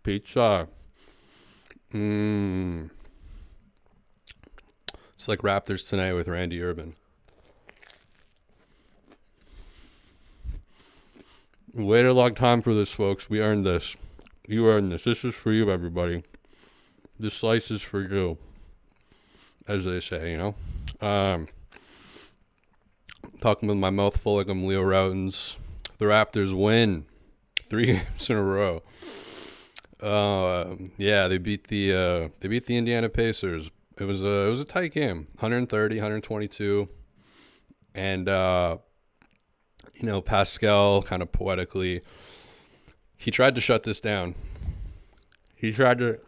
Pizza. Mmm. It's like Raptors tonight with Randy Urban. Waited a long time for this, folks. We earned this. You earned this. This is for you, everybody. This slice is for you, as they say, you know. Talking with my mouth full like I'm Leo Routens. The Raptors win 3 games in a row. Yeah, they beat the Indiana Pacers. It was a tight game, 130, 122, and Pascal kind of poetically, he tried to shut this down. He didn't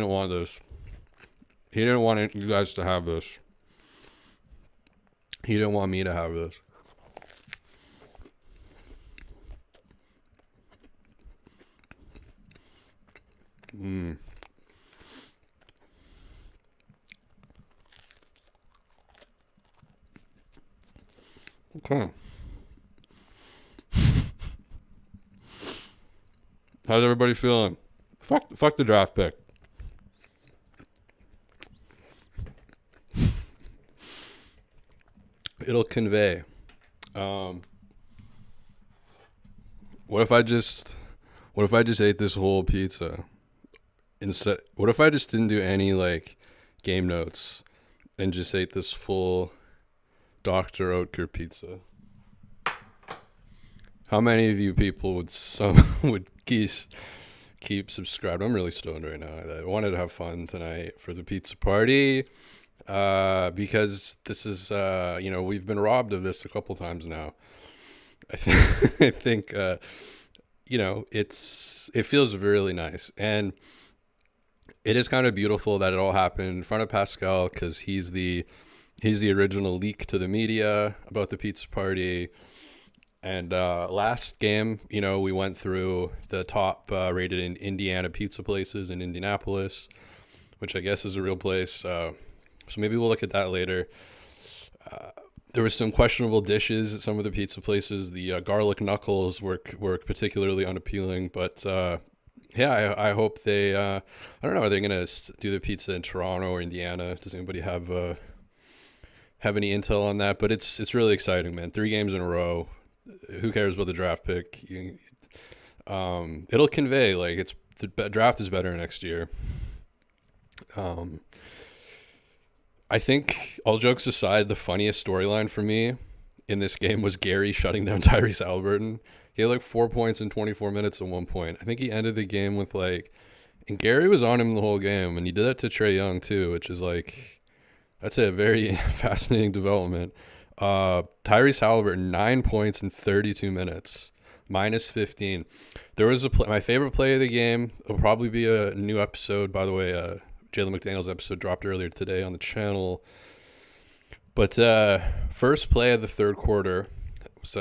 want this. He didn't want you guys to have this. He didn't want me to have this. Okay. How's everybody feeling? Fuck the draft pick. It'll convey. What if I just ate this whole pizza? What if I just didn't do any like game notes and just ate this full Dr. Oetker pizza? How many of you people would keep subscribed? I'm really stoned right now. I wanted to have fun tonight for the pizza party, because this is we've been robbed of this a couple times now. I think it feels really nice, and it is kind of beautiful that it all happened in front of Pascal, because he's the original leak to the media about the pizza party. And last game, we went through the top rated in Indiana pizza places in Indianapolis, which I guess is a real place. So maybe we'll look at that later. There were some questionable dishes at some of the pizza places. The garlic knuckles were particularly unappealing, but yeah, I hope they. I don't know. Are they gonna do the pizza in Toronto or Indiana? Does anybody have any intel on that? But it's really exciting, man. 3 games in a row. Who cares about the draft pick? It'll convey like the draft is better next year. I think, all jokes aside, the funniest storyline for me in this game was Gary shutting down Tyrese Haliburton. He had like 4 points in 24 minutes at one point. I think he ended the game with and Gary was on him the whole game, and he did that to Trae Young too, which is that's a very fascinating development. Tyrese Haliburton, 9 points in 32 minutes, minus 15. There was my favorite play of the game. It'll probably be a new episode, by the way. Jalen McDaniels episode dropped earlier today on the channel. But first play of the third quarter was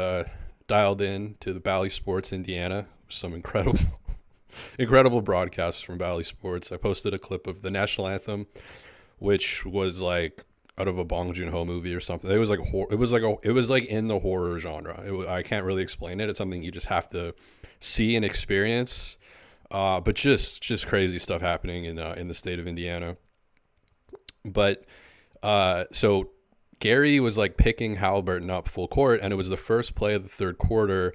dialed in to the Bally Sports Indiana. Some incredible broadcasts from Bally Sports. I posted a clip of the national anthem, which was out of a Bong Joon-ho movie or something. It was in the horror genre. I can't really explain it. It's something you just have to see and experience. But just crazy stuff happening in the state of Indiana. But so Gary was picking Haliburton up full court, and it was the first play of the third quarter.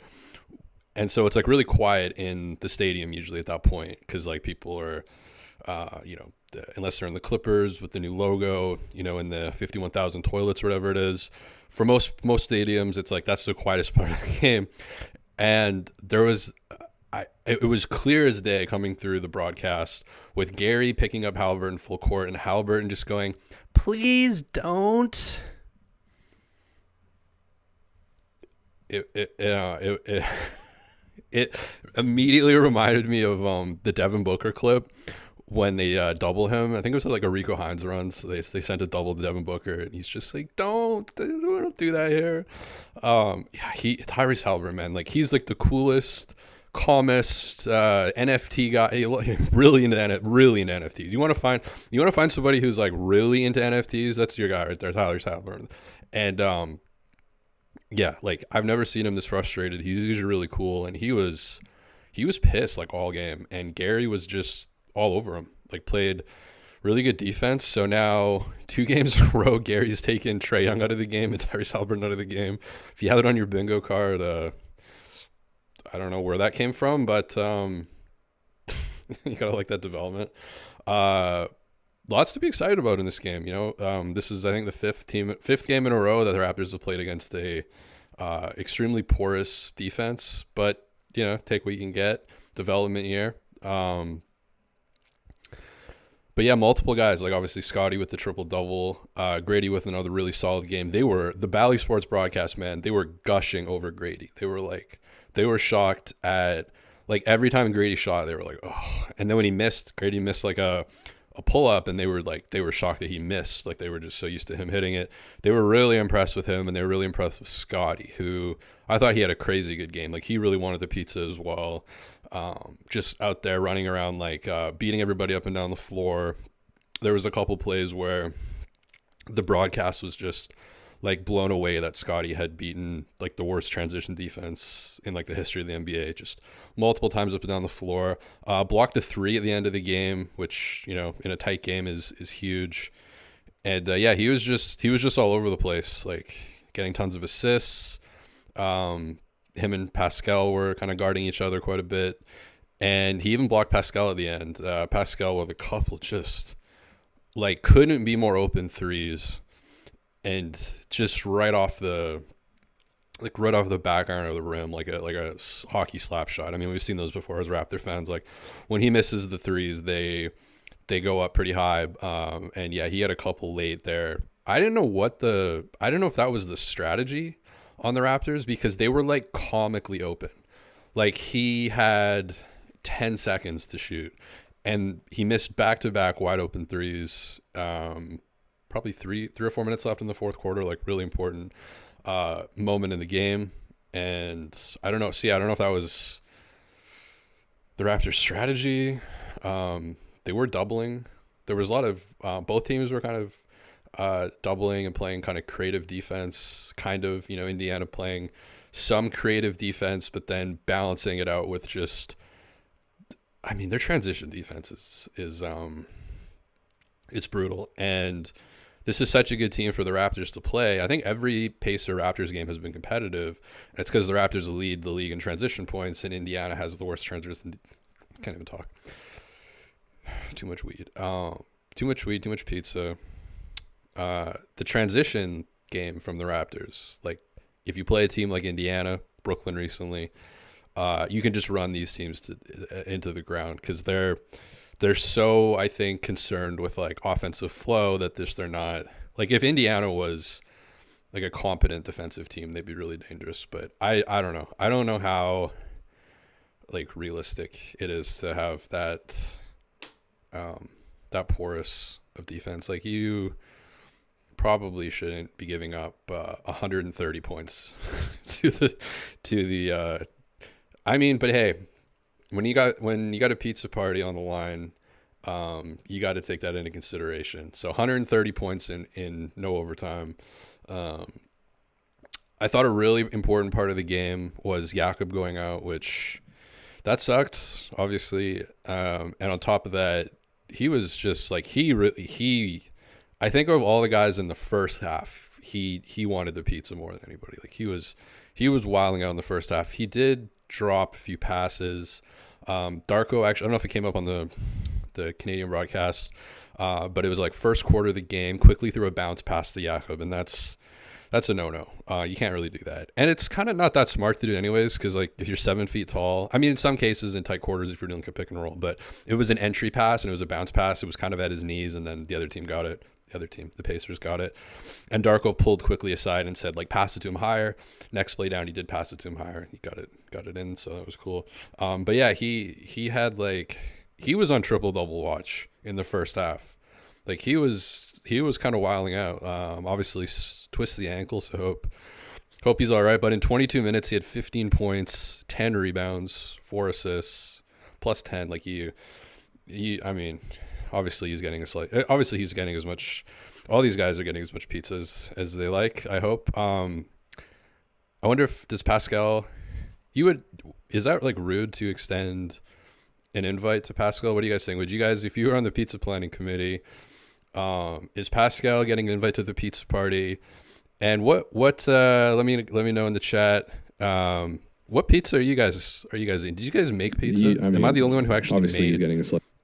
And so it's really quiet in the stadium usually at that point, because people are, unless they're in the Clippers with the new logo, in the 51,000 toilets or whatever it is. For most stadiums, it's that's the quietest part of the game. And there was, it was clear as day coming through the broadcast with Gary picking up Haliburton full court and Haliburton just going, "Please don't." It immediately reminded me of the Devin Booker clip when they double him. I think it was a Rico Hines run. So they sent a double to Devin Booker, and he's just don't do that here. Tyrese Haliburton, man, he's the coolest, calmest NFT guy. Really into NFTs. You want to find somebody who's really into NFTs? That's your guy right there, Tyrese Haliburton. And Yeah, like I've never seen him this frustrated. He's usually really cool, and he was pissed like all game, and Gary was just all over him. Like played really good defense. So now 2 games in a row, Gary's taken Trae Young out of the game and Tyrese Halliburton out of the game. If you have it on your bingo card, I don't know where that came from, but you gotta like that development. Uh, Lots to be excited about in this game. This is I think the fifth game in a row that the Raptors have played against a extremely porous defense. But take what you can get. Development year. But yeah, multiple guys, like obviously Scotty with the triple double, Gradey with another really solid game. The Bally Sports broadcast, man, they were gushing over Gradey. They were shocked at like every time Gradey shot, they were like, oh. And then when Gradey missed like a pull up, and they were shocked that he missed. Like they were just so used to him hitting it. They were really impressed with him, and they were really impressed with Scotty, who I thought he had a crazy good game. Like he really wanted the pizza as well. Just out there running around, like beating everybody up and down the floor. There was a couple plays where the broadcast was just like blown away that Scotty had beaten like the worst transition defense in like the history of the NBA, just multiple times up and down the floor. Blocked a 3 at the end of the game, which in a tight game is huge. And yeah, he was just all over the place, like getting tons of assists. Him and Pascal were kind of guarding each other quite a bit, and he even blocked Pascal at the end. Pascal with a couple just like couldn't be more open threes, and just right off the back iron of the rim, like a hockey slap shot. I mean, we've seen those before as Raptor fans. Like when he misses the threes, they go up pretty high. And yeah, he had a couple late there. I didn't know if that was the strategy on the Raptors, because they were like comically open. Like he had 10 seconds to shoot, and he missed back-to-back wide open threes. Probably 3 or 4 minutes left in the fourth quarter, like really important moment in the game. And I don't know. I don't know if that was the Raptors' strategy. They were doubling. There was a lot of both teams were kind of doubling and playing kind of creative defense, Indiana playing some creative defense, but then balancing it out with just, I mean, their transition defense is it's brutal. And this is such a good team for the Raptors to play. I think every Pacer Raptors game has been competitive, and it's because the Raptors lead the league in transition points, and Indiana has the worst transition. Can't even talk. Too much weed. Too much pizza. The transition game from the Raptors, like if you play a team like Indiana, Brooklyn recently, you can just run these teams into the ground, because they're so, I think, concerned with like offensive flow that they're not, like if Indiana was like a competent defensive team, they'd be really dangerous. But I don't know. I don't know how like realistic it is to have that porous of defense. Like you probably shouldn't be giving up 130 points to the I mean, but hey, when you got a pizza party on the line, you got to take that into consideration. So 130 points in no overtime. I thought a really important part of the game was Jakob going out, which that sucked, obviously. And on top of that, he was just like, I think of all the guys in the first half, he wanted the pizza more than anybody. Like he was wilding out in the first half. He did drop a few passes. Darko, actually, I don't know if it came up on the Canadian broadcast, but it was like first quarter of the game, quickly threw a bounce pass to Jakob, and that's a no-no. You can't really do that. And it's kind of not that smart to do anyways, because like if you're 7 feet tall, I mean, in some cases in tight quarters, if you're doing like a pick and roll, but it was an entry pass and it was a bounce pass. It was kind of at his knees, and then the other team got it. The Pacers got it. And Darko pulled quickly aside and said, like, pass it to him higher. Next play down, he did pass it to him higher. He got it in, so that was cool. But yeah, he had like, he was on triple-double watch in the first half. Like he was kind of wilding out. Obviously twisted the ankle, so hope he's all right. But in 22 minutes, he had 15 points, 10 rebounds, 4 assists, plus 10. Like I mean, obviously he's getting as much. All these guys are getting as much pizza as they like, I hope. I wonder if does Pascal. Is that like rude to extend an invite to Pascal? What do you guys think? Would you guys, if you were on the pizza planning committee, is Pascal getting an invite to the pizza party? And what let me know in the chat. What pizza are you guys eating? Did you guys make pizza? Am I the only one who actually made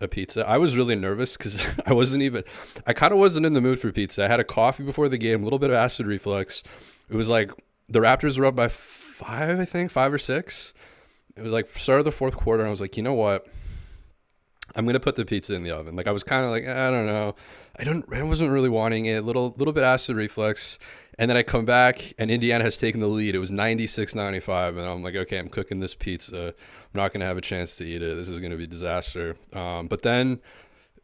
a pizza? I was really nervous because I kind of wasn't in the mood for pizza. I had a coffee before the game, a little bit of acid reflux. It was like the Raptors were up by 5, I think, 5 or 6. It was like start of the fourth quarter, and I was like, you know what? I'm gonna put the pizza in the oven. Like I was kind of like, I don't know, I wasn't really wanting it. Little bit acid reflux, and then I come back, and Indiana has taken the lead. It was 96-95, and I'm like, okay, I'm cooking this pizza. I'm not gonna have a chance to eat it. This is gonna be a disaster. But then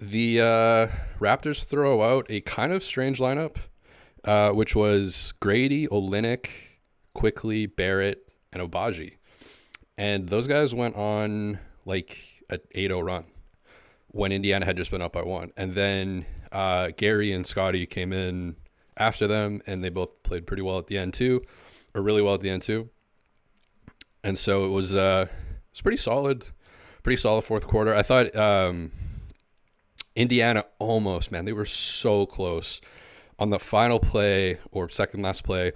the Raptors throw out a kind of strange lineup, which was Gradey, Olynyk, Quickly, Barrett, and Obagi. And those guys went on like an 8-0 run when Indiana had just been up by 1. And then Gary and Scotty came in after them, and they both played pretty well at the end too, or really well at the end too. And so it was pretty solid fourth quarter. I thought Indiana almost, man, they were so close on the final play or second last play.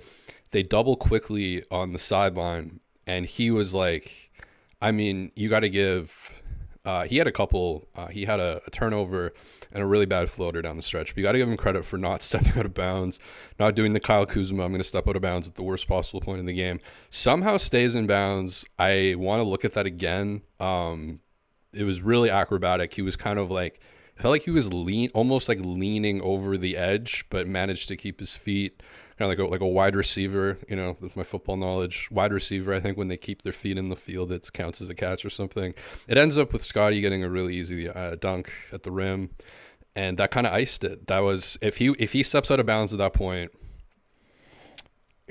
They double Quickly on the sideline, and he was like, I mean, you got to give. He had a turnover and a really bad floater down the stretch. But you got to give him credit for not stepping out of bounds, not doing the Kyle Kuzma, I'm going to step out of bounds at the worst possible point in the game. Somehow stays in bounds. I want to look at that again. It was really acrobatic. He was kind of like, I felt like he was almost like leaning over the edge, but managed to keep his feet kind of like a wide receiver, with my football knowledge. Wide receiver, I think when they keep their feet in the field, it counts as a catch or something. It ends up with Scotty getting a really easy dunk at the rim, and that kind of iced it. That was if he steps out of bounds at that point,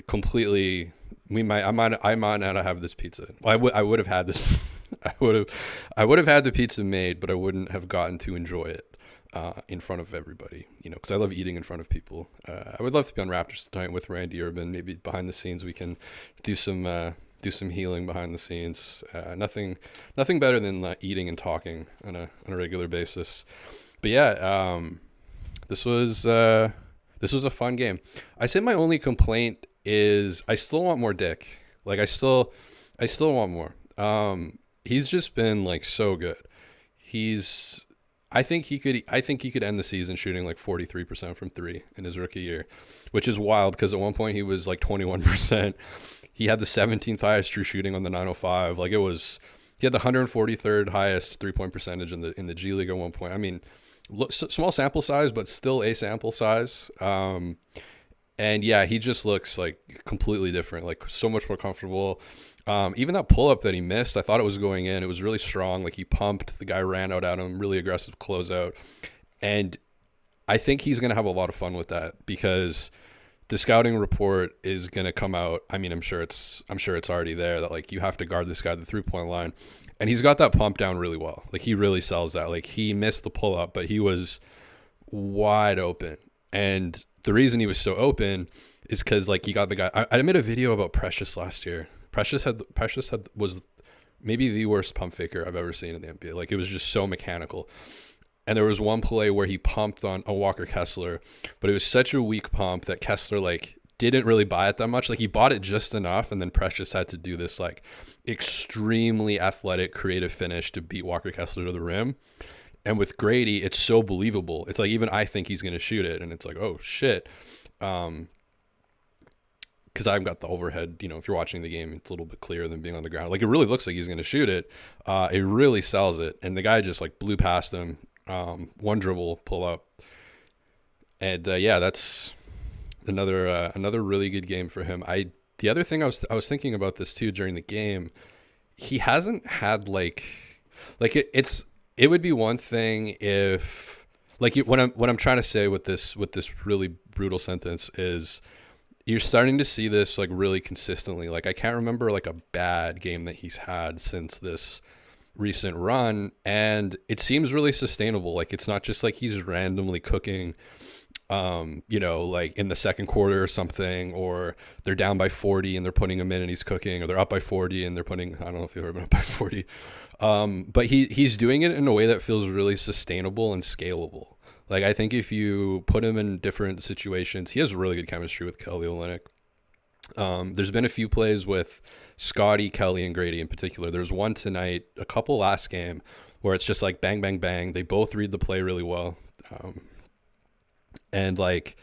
completely. I might not have this pizza. I would have had this. I would have had the pizza made, but I wouldn't have gotten to enjoy it in front of everybody, because I love eating in front of people. I would love to be on Raptors tonight with Randy Urban. Maybe behind the scenes we can do some healing behind the scenes. Nothing better than eating and talking on a regular basis. But yeah, this was a fun game. I say my only complaint is I still want more Dick. Like I still want more. He's just been like so good. I think he could end the season shooting like 43% from 3 in his rookie year, which is wild because at one point he was like 21%. He had the 17th highest true shooting on the 905. Like he had the 143rd highest 3-point percentage in the G League at one point. I mean, small sample size, but still a sample size. And yeah, he just looks like completely different, like so much more comfortable. Even that pull-up that he missed, I thought it was going in. It was really strong. Like he pumped, the guy ran out at him, really aggressive closeout. And I think he's going to have a lot of fun with that because the scouting report is going to come out. I mean, I'm sure it's already there that like you have to guard this guy at the 3-point line. And he's got that pump down really well. Like he really sells that. Like he missed the pull-up, but he was wide open. And the reason he was so open is because like he got the guy. I made a video about Precious last year. Precious was maybe the worst pump faker I've ever seen in the NBA. Like it was just so mechanical. And there was one play where he pumped on a Walker Kessler, but it was such a weak pump that Kessler like didn't really buy it that much. Like he bought it just enough, and then Precious had to do this like extremely athletic, creative finish to beat Walker Kessler to the rim. And with Gradey, it's so believable. It's like even I think he's going to shoot it, and it's like, oh shit. Because I've got the overhead, if you're watching the game, it's a little bit clearer than being on the ground. Like, it really looks like he's going to shoot it. It really sells it. And the guy just, like, blew past him. One dribble, pull up. And, yeah, that's another really good game for him. The other thing I was thinking about this, too, during the game, he hasn't had, it would be one thing if, what I'm trying to say with this really brutal sentence is, you're starting to see this like really consistently. Like I can't remember like a bad game that he's had since this recent run, and it seems really sustainable. Like it's not just like he's randomly cooking, like in the second quarter or something, or they're down by 40 and they're putting him in and he's cooking, or they're up by 40 and they're putting, I don't know if they've ever been up by 40. But he's doing it in a way that feels really sustainable and scalable. Like I think if you put him in different situations, he has really good chemistry with Kelly Olynyk. There's been a few plays with Scotty, Kelly, and Gradey in particular. There's one tonight, a couple last game, where it's just like bang, bang, bang. They both read the play really well. And like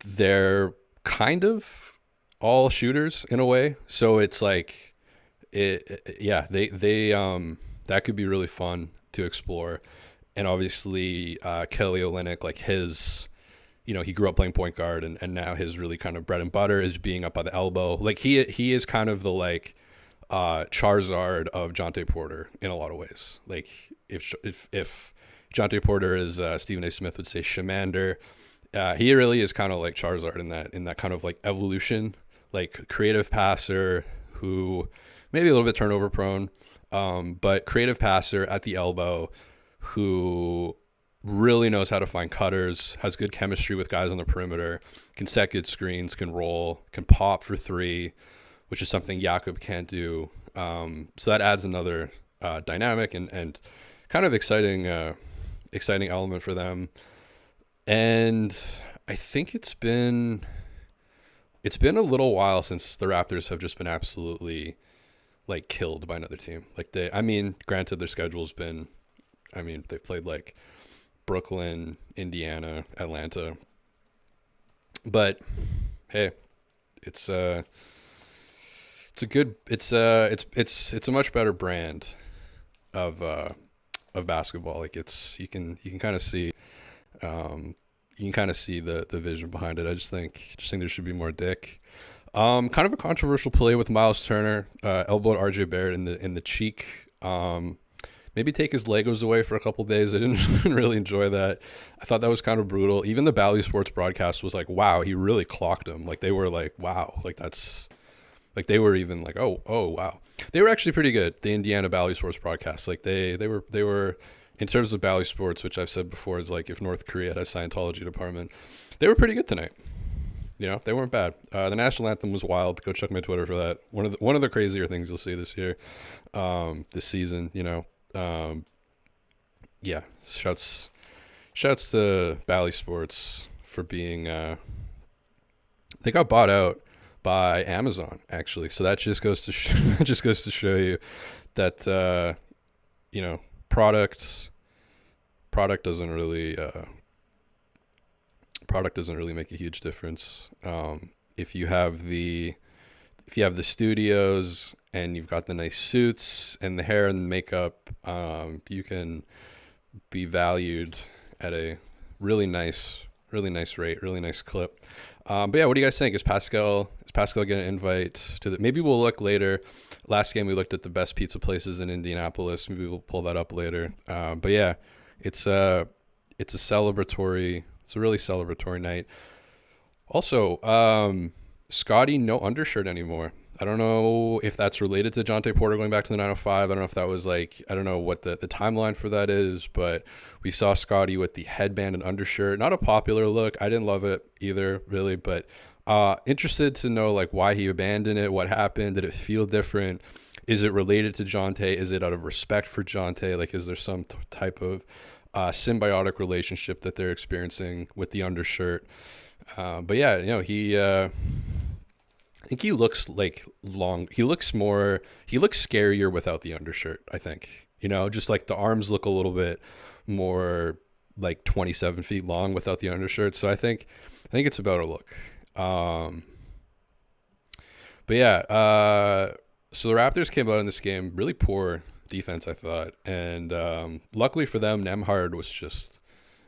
they're kind of all shooters in a way. So it's like they that could be really fun to explore. And obviously Kelly Olynyk, like his, he grew up playing point guard, and now his really kind of bread and butter is being up by the elbow. Like he is kind of the like Charizard of Jonte Porter in a lot of ways. Like if Jonte Porter is Stephen A. Smith would say Shamander, he really is kind of like Charizard in that kind of like evolution, like creative passer who maybe a little bit turnover prone, but creative passer at the elbow who really knows how to find cutters, has good chemistry with guys on the perimeter, can set good screens, can roll, can pop for three, which is something Jakob can't do. So that adds another dynamic and kind of exciting element for them. And I think it's been a little while since the Raptors have just been absolutely like killed by another team. Like granted their schedule's been, they've played like Brooklyn, Indiana, Atlanta, but hey, it's a much better brand of basketball. Like you can kind of see the vision behind it. I just think there should be more Dick. Kind of a controversial play with Miles Turner, elbowed RJ Barrett in the cheek. Maybe take his Legos away for a couple days. I didn't really enjoy that. I thought that was kind of brutal. Even the Bally Sports broadcast was like, wow, he really clocked him. Like they were like, wow, like that's like they were even like, oh wow. They were actually pretty good. The Indiana Bally Sports broadcast, like they were in terms of Bally Sports, which I've said before is like if North Korea had a Scientology department, they were pretty good tonight. They weren't bad. The national anthem was wild. Go check my Twitter for that. One of the crazier things you'll see this year, this season. Shouts to Bally Sports for being. They got bought out by Amazon actually, so that just goes to show you that product doesn't really make a huge difference. If you have the studios and you've got the nice suits and the hair and the makeup, you can be valued at a really nice rate, really nice clip. But yeah, what do you guys think? Is Pascal getting an invite to the? Maybe we'll look later. Last game we looked at the best pizza places in Indianapolis. Maybe we'll pull that up later. But yeah, it's a really celebratory night. Also, Scotty, no undershirt anymore. I don't know if that's related to Jonte Porter going back to the 905. I don't know if that was like, I don't know what the timeline for that is, but we saw Scotty with the headband and undershirt. Not a popular look. I didn't love it either, really, but interested to know like why he abandoned it, what happened, did it feel different? Is it related to Jonte? Is it out of respect for Jonte? Like, is there some type of symbiotic relationship that they're experiencing with the undershirt? But yeah, I think he looks like he looks scarier without the undershirt, I think. Just like the arms look a little bit more like 27 feet long without the undershirt. So I think it's a better look. But yeah, so the Raptors came out in this game, really poor defense, I thought. And luckily for them, Nembhard was just,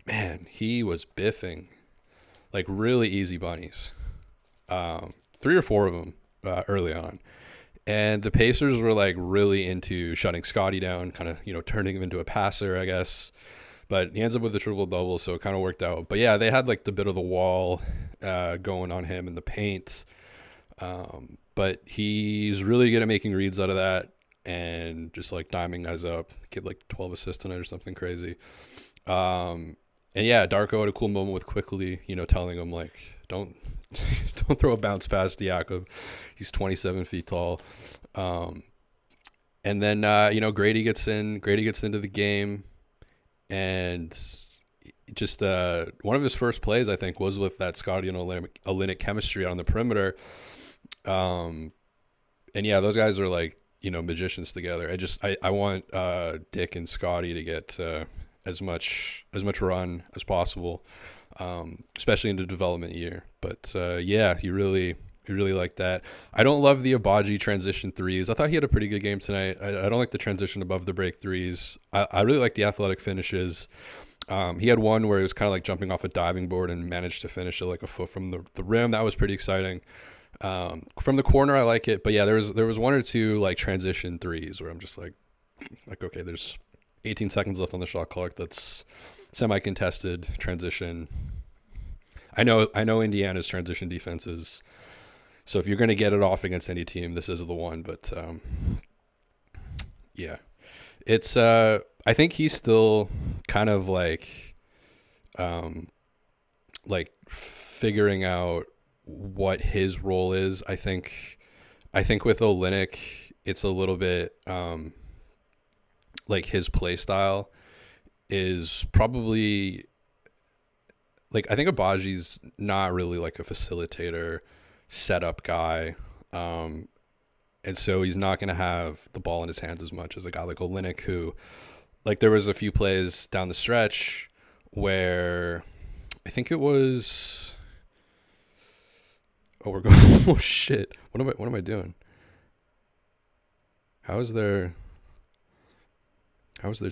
man, he was biffing like really easy bunnies. 3 or 4 of them early on. And the Pacers were like really into shutting Scotty down, kind of, turning him into a passer, I guess. But he ends up with a triple-double, so it kind of worked out. But yeah, they had like the bit of the wall going on him in the paint. But he's really good at making reads out of that. and just like diming guys up, get like 12 assists tonight or something crazy. And yeah, Darko had a cool moment with Quickly, telling him like, don't don't throw a bounce pass to Jakob. He's 27 feet tall. And then Gradey gets into the game, and just one of his first plays, I think, was with that Scotty and Olynyk chemistry on the perimeter. And yeah, those guys are like, magicians together. I want Dick and Scotty to get as much run as possible, especially in the development year. But yeah, you really like that. I don't love the Abaji transition threes. I thought he had a pretty good game tonight. I don't like the transition above the break threes. I really like the athletic finishes. He had one where he was kind of like jumping off a diving board and managed to finish it like a foot from the rim. That was pretty exciting. From the corner, I like it. But yeah, there was one or two like transition threes where I'm just like, okay, there's 18 seconds left on the shot clock. That's semi-contested transition. I know Indiana's transition defense is, so if you're going to get it off against any team, this is the one. But yeah, it's I think he's still kind of like figuring out what his role is. I think with Olynyk, it's a little bit like his play style is probably like, I think Abaji's not really like a facilitator, setup guy. And so he's not going to have the ball in his hands as much as a guy like Olynyk, who, like, there was a few plays down the stretch where I think it was, we're going, oh shit, what am I doing? How is there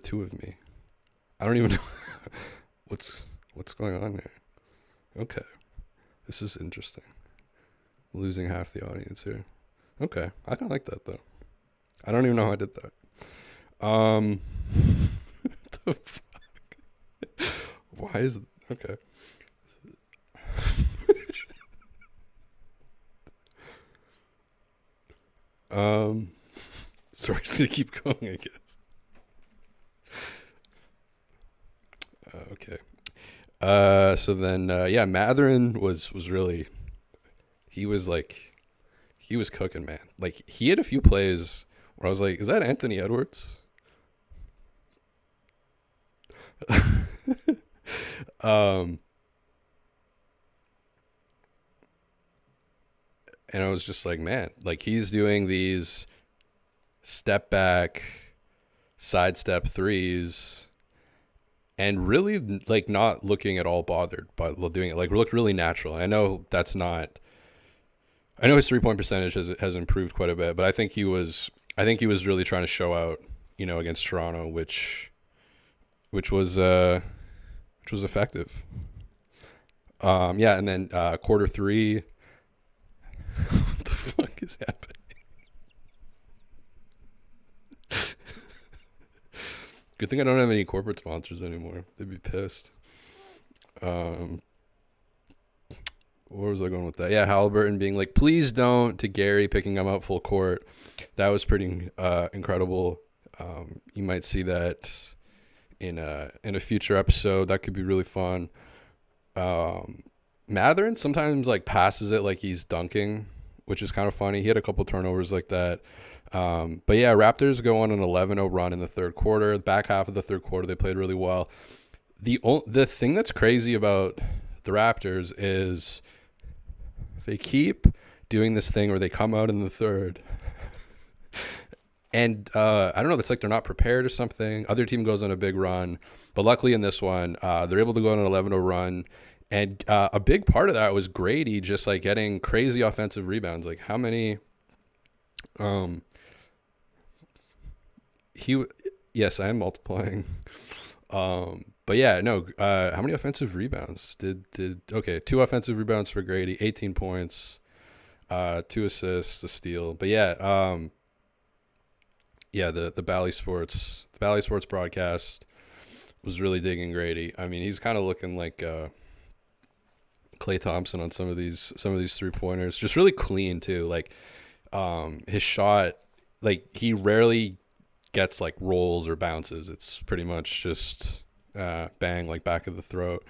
two of me? I don't even know what's going on there. Okay, this is interesting. Losing half the audience here. Okay, I don't like that though. I don't even know how I did that. What the fuck? Why is okay? Sorry, I'm just gonna keep going, I guess. Okay. So then, yeah, Matherin was really, he was cooking, man. Like, he had a few plays where I was like, is that Anthony Edwards? And I was just like, man, like, he's doing these step back, sidestep threes, and really, like, not looking at all bothered by doing it. Like, looked really natural. I know that's not, I know his 3-point percentage has improved quite a bit, but I think he was really trying to show out, against Toronto, which was effective. Yeah, and then quarter three. What the fuck is happening? Good thing I don't have any corporate sponsors anymore. They'd be pissed. Where was I going with that? Yeah, Halliburton being like, please don't, to Gary, picking him up full court. That was pretty incredible. You might see that in a future episode. That could be really fun. Matherin sometimes like passes it like he's dunking, which is kind of funny. He had a couple turnovers like that. But yeah, Raptors go on an 11-0 run in the third quarter. The back half of the third quarter, they played really well. The thing that's crazy about the Raptors is they keep doing this thing where they come out in the third. And I don't know, it's like they're not prepared or something. Other team goes on a big run. But luckily in this one, they're able to go on an 11-0 run. And a big part of that was Gradey just like getting crazy offensive rebounds. Like how many yes, I am multiplying. But yeah, no, how many offensive rebounds did 2 offensive rebounds for Gradey, 18 points, 2 assists, a steal. But yeah, the Bally Sports broadcast was really digging Gradey. I mean, he's kind of looking like Klay Thompson on some of these 3-pointers. Just really clean too. Like his shot like he rarely gets like rolls or bounces. It's pretty much just bang, like back of the throat.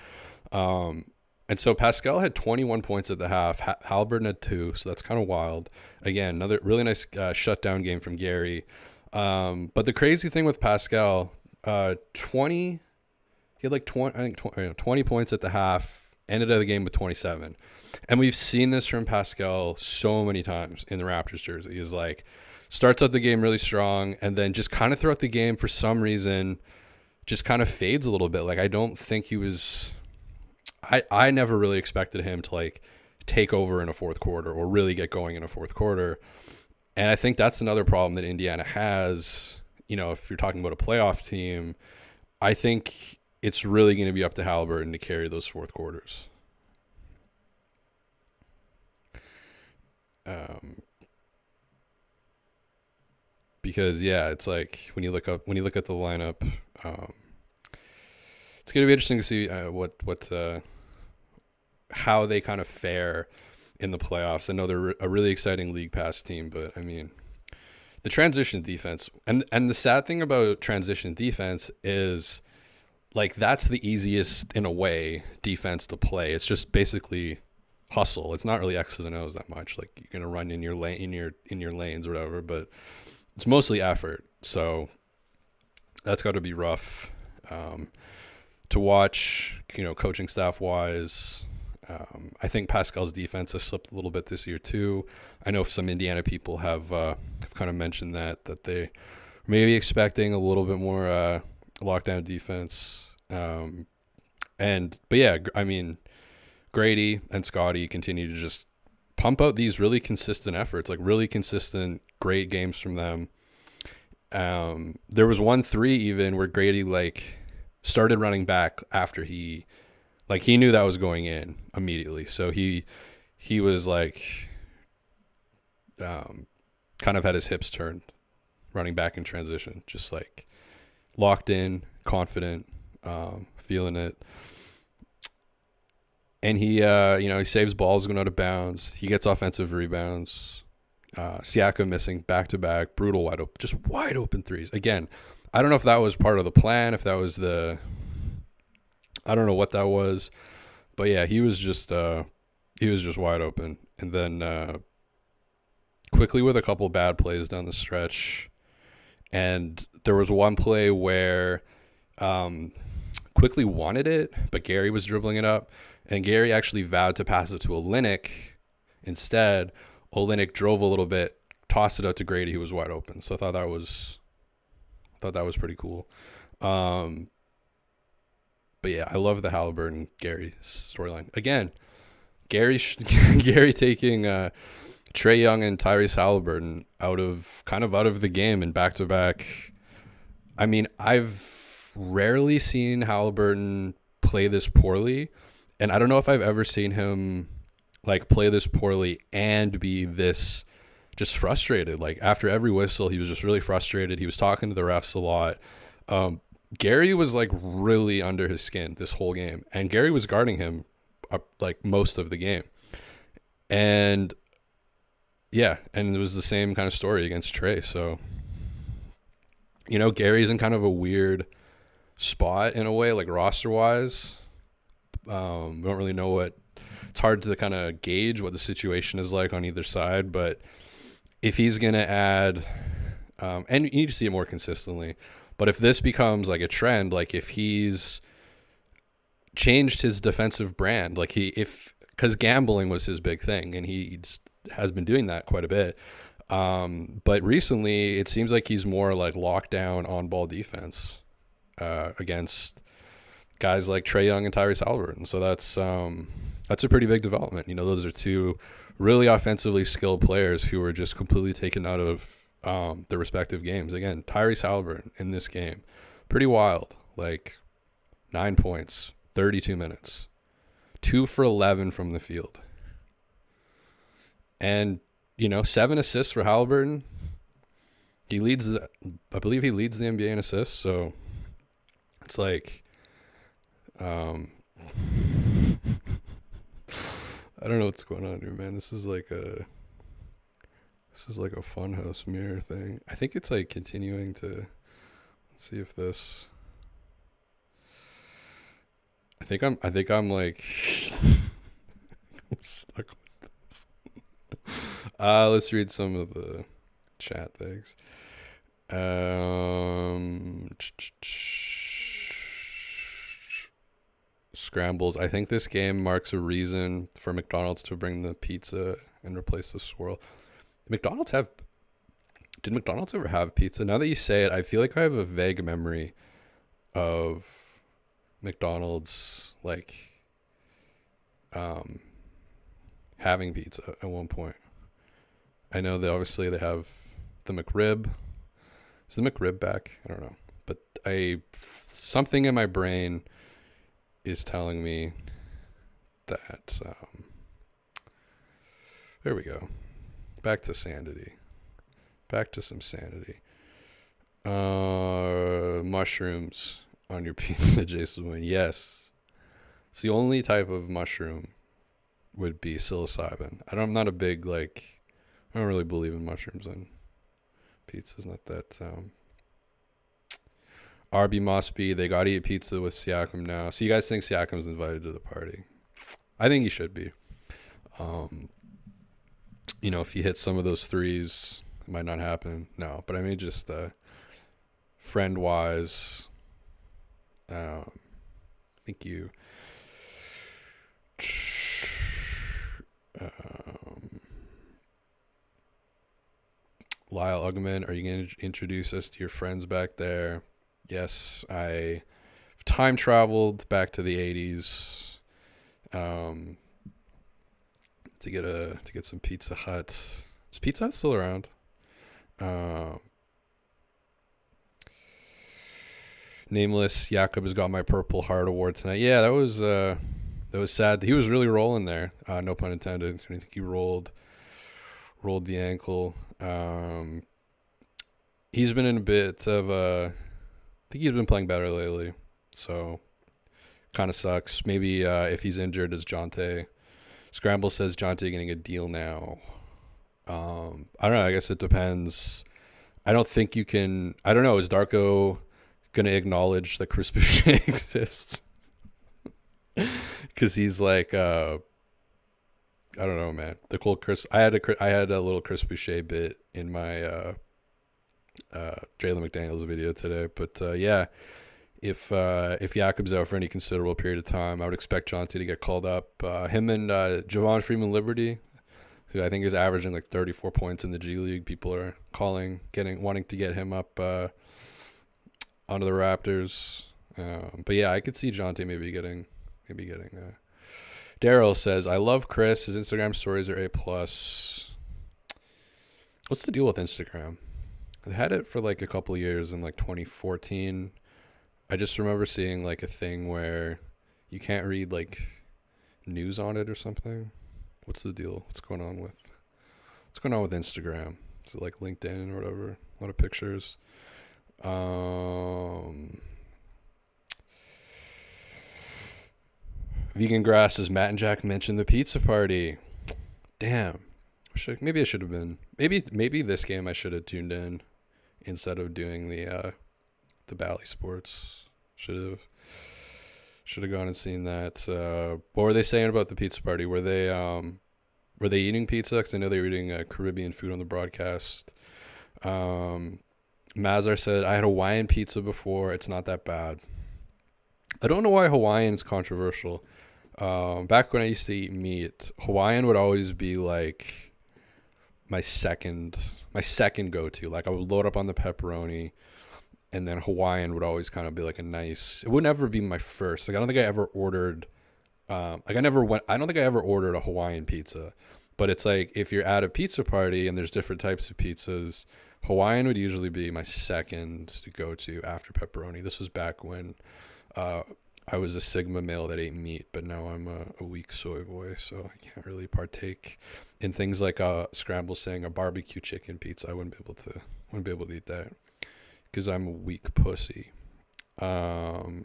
And so Pascal had 21 points at the half. Haliburton had 2, so that's kind of wild. Again, another really nice shutdown game from Gary. But the crazy thing with Pascal, 20, he had like 20, I think 20 points at the half, ended the game with 27. And we've seen this from Pascal so many times in the Raptors jersey. He's like, starts out the game really strong, and then just kind of throughout the game, for some reason, just kind of fades a little bit. Like, I don't think he was... I never really expected him to like take over in a fourth quarter or really get going in a fourth quarter. And I think that's another problem that Indiana has. You know, if you're talking about a playoff team, I think it's really going to be up to Haliburton to carry those fourth quarters. Because it's like when you look at the lineup, it's going to be interesting to see how they kind of fare in the playoffs. I know they're a really exciting league pass team, but I mean, the transition defense and the sad thing about transition defense is like that's the easiest in a way defense to play. It's just basically hustle. It's not really X's and O's that much. Like you're gonna run in your lane in your lanes or whatever, but it's mostly effort. So that's got to be rough to watch. You know, coaching staff wise. I think Pascal's defense has slipped a little bit this year too. I know some Indiana people have kind of mentioned that they may be expecting a little bit more lockdown defense. But yeah, I mean, Gradey and Scotty continue to just pump out these really consistent efforts, like really consistent, great games from them. There was 1-3 even where Gradey like started running back after he knew that was going in immediately. So he was like, kind of had his hips turned, running back in transition, just like locked in, confident, feeling it. And he saves balls going out of bounds. He gets offensive rebounds. Siakam missing back-to-back, brutal wide open threes. Again, I don't know if that was part of the plan, if that was I don't know what that was, but yeah, he was just wide open. And then quickly with a couple bad plays down the stretch, and there was one play where Quickly wanted it, but Gary was dribbling it up, and Gary actually vowed to pass it to Olynyk instead. Olynyk drove a little bit, tossed it out to Gradey, who was wide open. So I thought that was pretty cool. But yeah, I love the Haliburton Gary storyline. Again, Gary taking Trae Young and Tyrese Haliburton out of the game in back-to-back. I mean, I've rarely seen Haliburton play this poorly, and I don't know if I've ever seen him like play this poorly and be this just frustrated. Like after every whistle, he was just really frustrated. He was talking to the refs a lot. Gary was like really under his skin this whole game, and Gary was guarding him up like most of the game. And yeah, and it was the same kind of story against Trae. So, you know, Gary's in kind of a weird spot in a way, like roster wise. We don't really know it's hard to kind of gauge what the situation is like on either side, but if he's going to add, and you need to see it more consistently, but if this becomes like a trend, like if he's changed his defensive brand, like because gambling was his big thing, and he just has been doing that quite a bit. But recently it seems like he's more like lockdown on ball defense against guys like Trae Young and Tyrese Haliburton. So that's a pretty big development. You know, those are two really offensively skilled players who were just completely taken out of their respective games. Again, Tyrese Haliburton in this game, pretty wild. Like 9 points, 32 minutes, 2 for 11 from the field. And, you know, 7 assists for Haliburton. I believe he leads the NBA in assists. So it's like, I don't know what's going on here, man. This is like This is like a funhouse mirror thing. I think it's like continuing to. Let's see if this. I think I'm like. I'm stuck with this. Let's read some of the chat things. Scrambles. I think this game marks a reason for McDonald's to bring the pizza and replace the swirl. Did McDonald's ever have pizza? Now that you say it, I feel like I have a vague memory of McDonald's like having pizza at one point. I know that obviously they have the McRib. Is the McRib back? I don't know. But something in my brain is telling me that there we go. Back to sanity. Back to some sanity. Mushrooms on your pizza, Jason Wayne. Yes. It's the only type of mushroom would be psilocybin. I'm not a big, like, I don't really believe in mushrooms on pizzas. Not that. RB Mosby, they got to eat pizza with Siakam now. So you guys think Siakam's invited to the party? I think he should be. If he hits some of those threes, it might not happen. No, but I mean, just friend-wise, I think you. Lyle Ugman, are you going to introduce us to your friends back there? Yes, I time traveled back to the 80s to get some Pizza Hut. Is Pizza Hut still around? Nameless Jakob has got my Purple Heart award tonight. Yeah, that was sad. He was really rolling there. No pun intended. I think he rolled the ankle. He's been in a bit of I think he's been playing better lately, so kind of sucks. Maybe if he's injured, is Jonte? Scramble says Jonte getting a deal now. I don't know. I guess it depends. I don't think you can. I don't know. Is Darko gonna acknowledge that Chris Boucher exists? Because he's like, I don't know, man. The cool Chris. I had a little Chris Boucher bit in my Jalen McDaniels video today, but yeah, if Jakob's out for any considerable period of time, I would expect Jonte to get called up. Him and Javon Freeman Liberty, who I think is averaging like 34 points in the G League. People are wanting to get him up onto the Raptors. But yeah, I could see Jonte maybe getting. Daryl says, I love Chris. His Instagram stories are A+. What's the deal with Instagram? I had it for like a couple years in like 2014. I just remember seeing like a thing where you can't read like news on it or something. What's the deal? What's going on with Instagram? Is it like LinkedIn or whatever? A lot of pictures. Vegan Grass says Matt and Jack mentioned the pizza party. Damn. Maybe I should have been. Maybe this game I should have tuned in instead of doing the Bally Sports. Should have gone and seen that. What were they saying about the pizza party? Were they eating pizza? Because I know they were eating Caribbean food on the broadcast. Mazar said, I had Hawaiian pizza before. It's not that bad. I don't know why Hawaiian is controversial. Back when I used to eat meat, Hawaiian would always be like my second go-to. Like I would load up on the pepperoni, and then Hawaiian would always kind of be like a nice. It would never be my first. Like I don't think I ever ordered. I don't think I ever ordered a Hawaiian pizza, but it's like if you're at a pizza party and there's different types of pizzas, Hawaiian would usually be my second go-to after pepperoni. This was back when I was a Sigma male that ate meat, but now I'm a weak soy boy, so I can't really partake in things like Scramble saying a barbecue chicken pizza. I wouldn't be able to eat that because I'm a weak pussy. Gerpa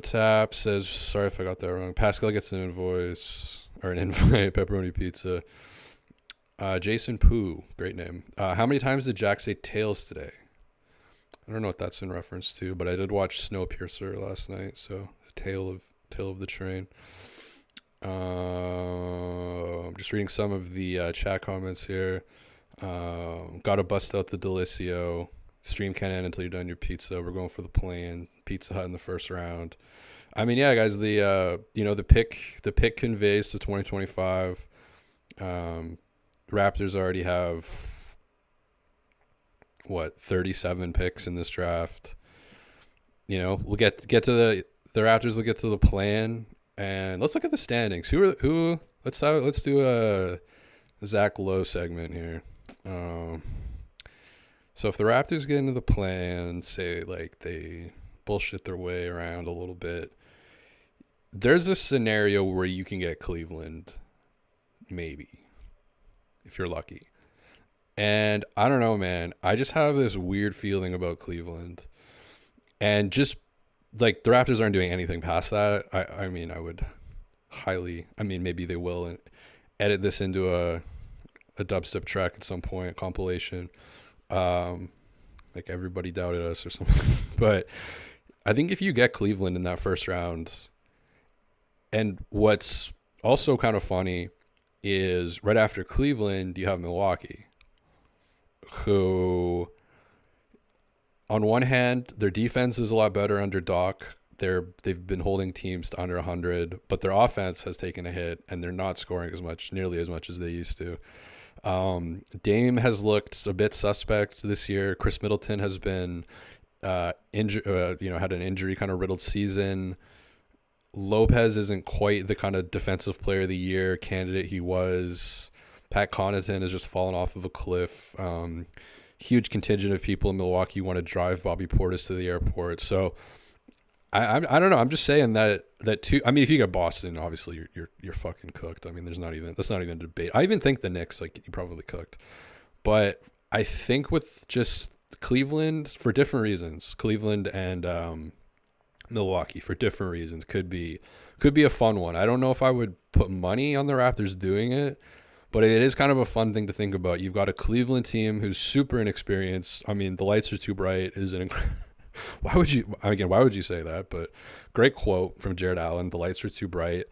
Tap says, sorry if I got that wrong. Pascal gets an invoice. or an invite pepperoni pizza. Jason Poo, great name. How many times did Jack say tails today? I don't know what that's in reference to, but I did watch Snowpiercer last night, so the tail of the train. I'm just reading some of the chat comments here. Gotta bust out the Delicio. Stream can't end until you're done your pizza. We're going for the plane. Pizza Hut in the first round. I mean, yeah, guys. The pick conveys to 2025. Raptors already have 37 picks in this draft. We'll get to the Raptors will get to the plan, and let's look at the standings. Let's do a Zach Lowe segment here. So if the Raptors get into the plan, say like they bullshit their way around a little bit, there's a scenario where you can get Cleveland, maybe, if you're lucky. And I don't know, man. I just have this weird feeling about Cleveland. And just like the Raptors aren't doing anything past that. I mean, maybe they will and edit this into a dubstep track at some point, compilation. Like Everybody Doubted Us or something. But I think if you get Cleveland in that first round, and what's also kind of funny is right after Cleveland, you have Milwaukee, who, on one hand, their defense is a lot better under Doc. They've been holding teams to under 100, but their offense has taken a hit, and they're not scoring nearly as much as they used to. Dame has looked a bit suspect this year. Chris Middleton has been had an injury kind of riddled season. Lopez isn't quite the kind of defensive player of the year candidate he was. Pat Connaughton has just fallen off of a cliff. Huge contingent of people in Milwaukee want to drive Bobby Portis to the airport. So I don't know. I'm just saying that too. I mean, if you get Boston, obviously you're fucking cooked. I mean, that's not even a debate. I even think the Knicks, like, you probably cooked. But I think with just Cleveland, for different reasons, Cleveland and Milwaukee for different reasons, could be a fun one. I don't know if I would put money on the Raptors doing it, but it is kind of a fun thing to think about. You've got a Cleveland team who's super inexperienced. I mean, the lights are too bright why would you say that? But great quote from Jared Allen. The lights are too bright.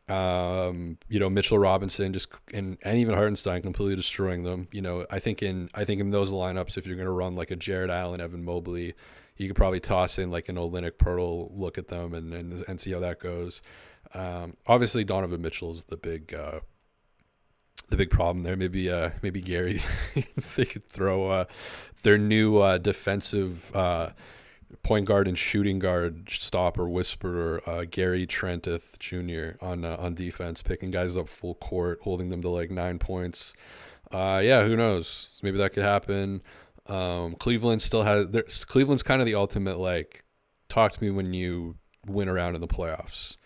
Mitchell Robinson and even Hartenstein completely destroying them. I think in those lineups, if you're going to run like a Jared Allen, Evan Mobley, you could probably toss in like an Olynyk Poeltl, look at them and see how that goes. Obviously Donovan Mitchell's the big problem there. Maybe Gary, they could throw their new defensive point guard and shooting guard stopper whisperer, Gary Trent Jr. on defense, picking guys up full court, holding them to like 9 points. Who knows? Maybe that could happen. Cleveland's kind of the ultimate, like, talk to me when you win around in the playoffs.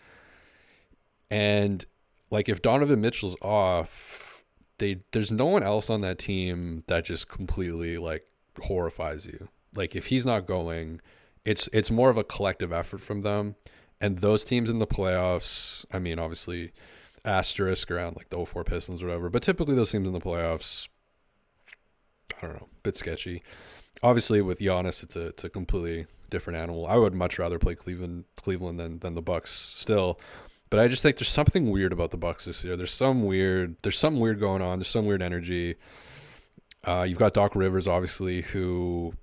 And like, if Donovan Mitchell's off, there's no one else on that team that just completely like horrifies you. Like, if he's not going, it's more of a collective effort from them. And those teams in the playoffs, I mean, obviously asterisk around like the 04 Pistons or whatever, but typically those teams in the playoffs, I don't know, a bit sketchy. Obviously with Giannis, it's a completely different animal. I would much rather play Cleveland than the Bucks still. But I just think there's something weird about the Bucks this year. There's something weird going on. There's some weird energy. You've got Doc Rivers, obviously, who,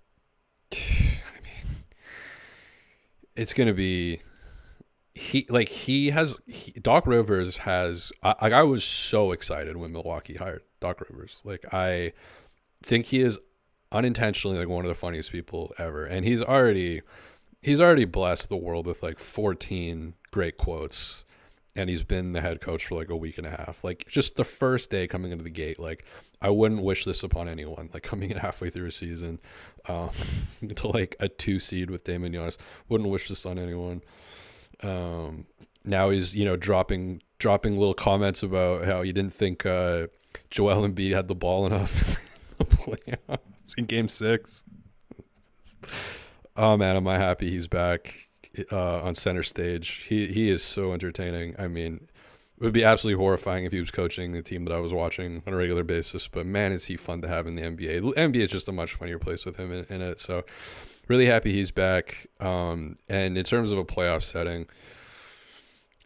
I mean, it's going to be, Doc Rivers has, I was so excited when Milwaukee hired Doc Rivers. Like, I think he is unintentionally like one of the funniest people ever. And he's already blessed the world with like 14 great quotes. And he's been the head coach for like a week and a half. Like, just the first day coming into the gate, like, I wouldn't wish this upon anyone. Like, coming in halfway through a season to like a 2 seed with Dame and Giannis, wouldn't wish this on anyone. Now he's, dropping little comments about how he didn't think Joel Embiid had the ball enough in the playoffs in Game 6. Oh man, am I happy he's back on center stage. He is so entertaining. I mean, It would be absolutely horrifying if he was coaching the team that I was watching on a regular basis. But man, is he fun to have in the NBA. The NBA is just a much funnier place with him in it. So really happy he's back. And in terms of a playoff setting,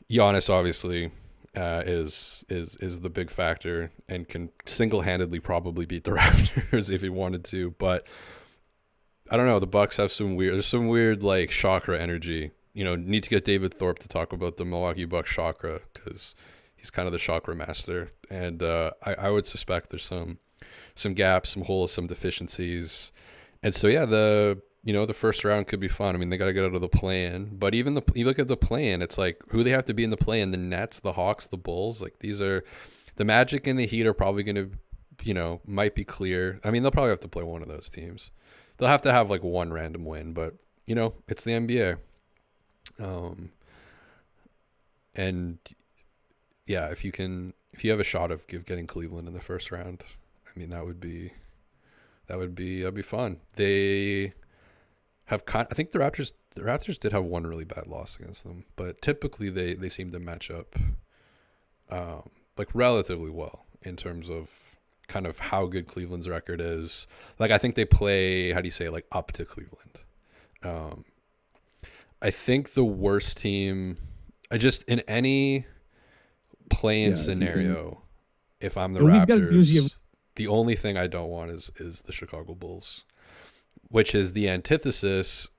Giannis obviously is the big factor and can single-handedly probably beat the Raptors if he wanted to. But I don't know. The Bucks have there's some weird like chakra energy. Need to get David Thorpe to talk about the Milwaukee Bucks chakra because he's kind of the chakra master. And I would suspect there's some gaps, some holes, some deficiencies. And so, yeah, the first round could be fun. I mean, they got to get out of the play-in. But even you look at the play-in, it's like who they have to be in the play-in, the Nets, the Hawks, the Bulls. Like these are the Magic and the Heat are probably going to, might be clear. I mean, they'll probably have to play one of those teams. They'll have to have like one random win, but, it's the NBA. And yeah, if you have a shot of getting Cleveland in the first round, I mean, that'd be fun. They have I think the Raptors did have one really bad loss against them, but typically they seem to match up, like relatively well in terms of kind of how good Cleveland's record is. Like, I think they play, how do you say, like up to Cleveland. I think the worst team, in any play-in scenario, if I'm the Raptors, the only thing I don't want is the Chicago Bulls, which is the antithesis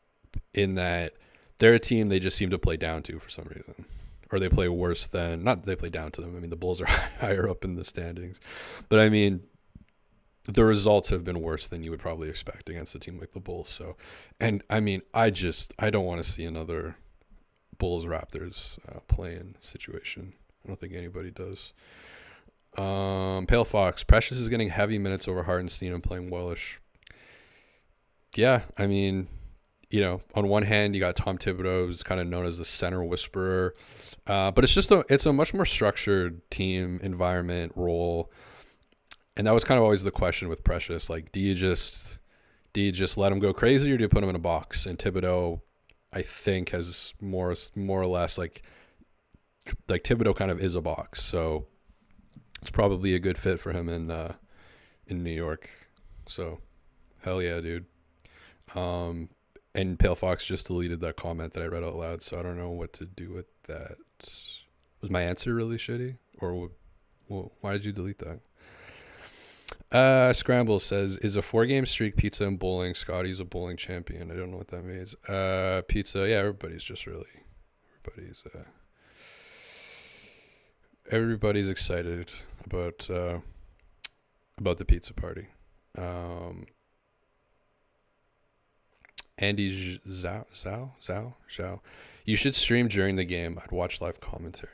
in that they're a team they just seem to play down to for some reason. Or they play worse than, not that they play down to them. I mean, the Bulls are higher up in the standings. But I mean, the results have been worse than you would probably expect against a team like the Bulls. So, and I mean, I don't want to see another Bulls Raptors play-in situation. I don't think anybody does. Pale Fox, Precious is getting heavy minutes over Hardenstein and playing wellish. Yeah, I mean, on one hand, you got Tom Thibodeau, who's kind of known as the center whisperer. But it's a much more structured team environment role. And that was kind of always the question with Precious. Like, do you just let him go crazy, or do you put him in a box? And Thibodeau, I think, has more or less like Thibodeau kind of is a box. So it's probably a good fit for him in New York. So hell yeah, dude. And Pale Fox just deleted that comment that I read out loud, so I don't know what to do with that. Was my answer really shitty? Or why did you delete that? Scramble says, is a 4-game streak pizza and bowling? Scotty's a bowling champion. I don't know what that means. Pizza, yeah, everybody's excited about the pizza party. Andy Zhao. You should stream during the game. I'd watch live commentary.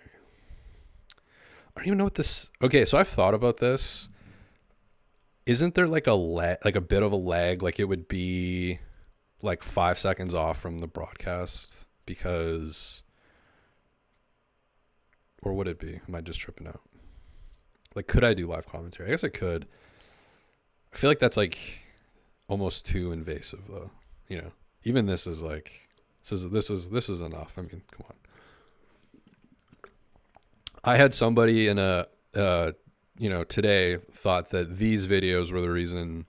I don't even know what this. Okay, so I've thought about this. Isn't there like a bit of a lag? Like it would be like 5 seconds off from the broadcast because, or would it be? Am I just tripping out? Like, could I do live commentary? I guess I could. I feel like that's like almost too invasive though. Even this is like, this is enough. I mean, come on. I had somebody in today thought that these videos were the reason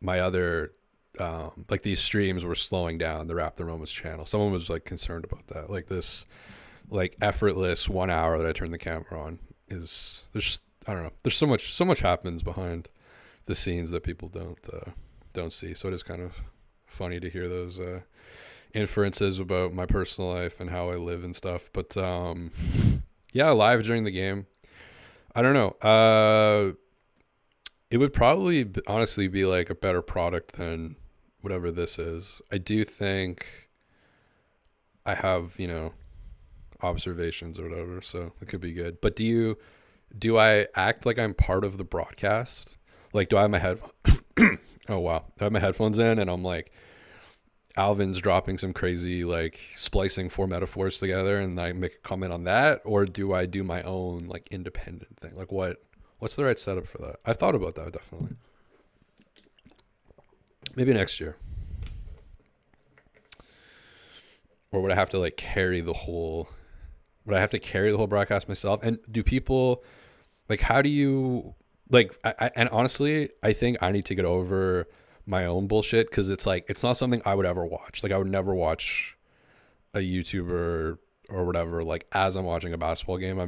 my other, like these streams were slowing down the Wrap the Romans channel. Someone was like concerned about that. Like this, like effortless 1 hour that I turn the camera on I don't know. There's so much happens behind the scenes that people don't see. So it is kind of funny to hear those inferences about my personal life and how I live and stuff. But yeah, live during the game, I don't know. It would probably honestly be like a better product than whatever this is. I do think I have, observations or whatever, so it could be good. But do I act like I'm part of the broadcast? Like, do I have my oh wow, I have my headphones in and I'm like, Alvin's dropping some crazy like splicing 4 metaphors together and I make a comment on that? Or do I do my own like independent thing? Like what's the right setup for that? I've thought about that, definitely. Maybe next year. Or would I have to like carry the whole Would I have to carry the whole broadcast myself? And do people like? How do you like? And honestly, I think I need to get over my own bullshit because it's like it's not something I would ever watch. Like I would never watch a YouTuber or whatever. Like as I'm watching a basketball game,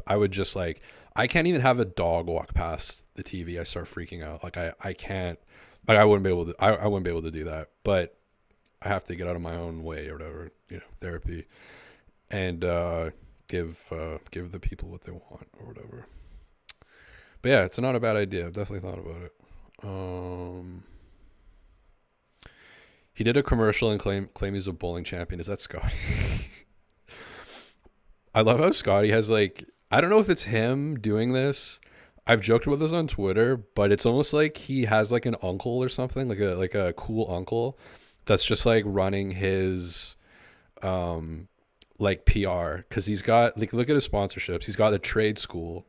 I would just like I can't even have a dog walk past the TV. I start freaking out. Like I can't. Like I wouldn't be able to. I wouldn't be able to do that. But I have to get out of my own way or whatever. Therapy and give the people what they want or whatever. But yeah, it's not a bad idea. I've definitely thought about it. He did a commercial and claim he's a bowling champion. Is that Scotty? I love how Scotty has like, I don't know if it's him doing this. I've joked about this on Twitter, but it's almost like he has like an uncle or something, like a cool uncle that's just like running his like PR, because he's got like, look at his sponsorships. He's got a trade school.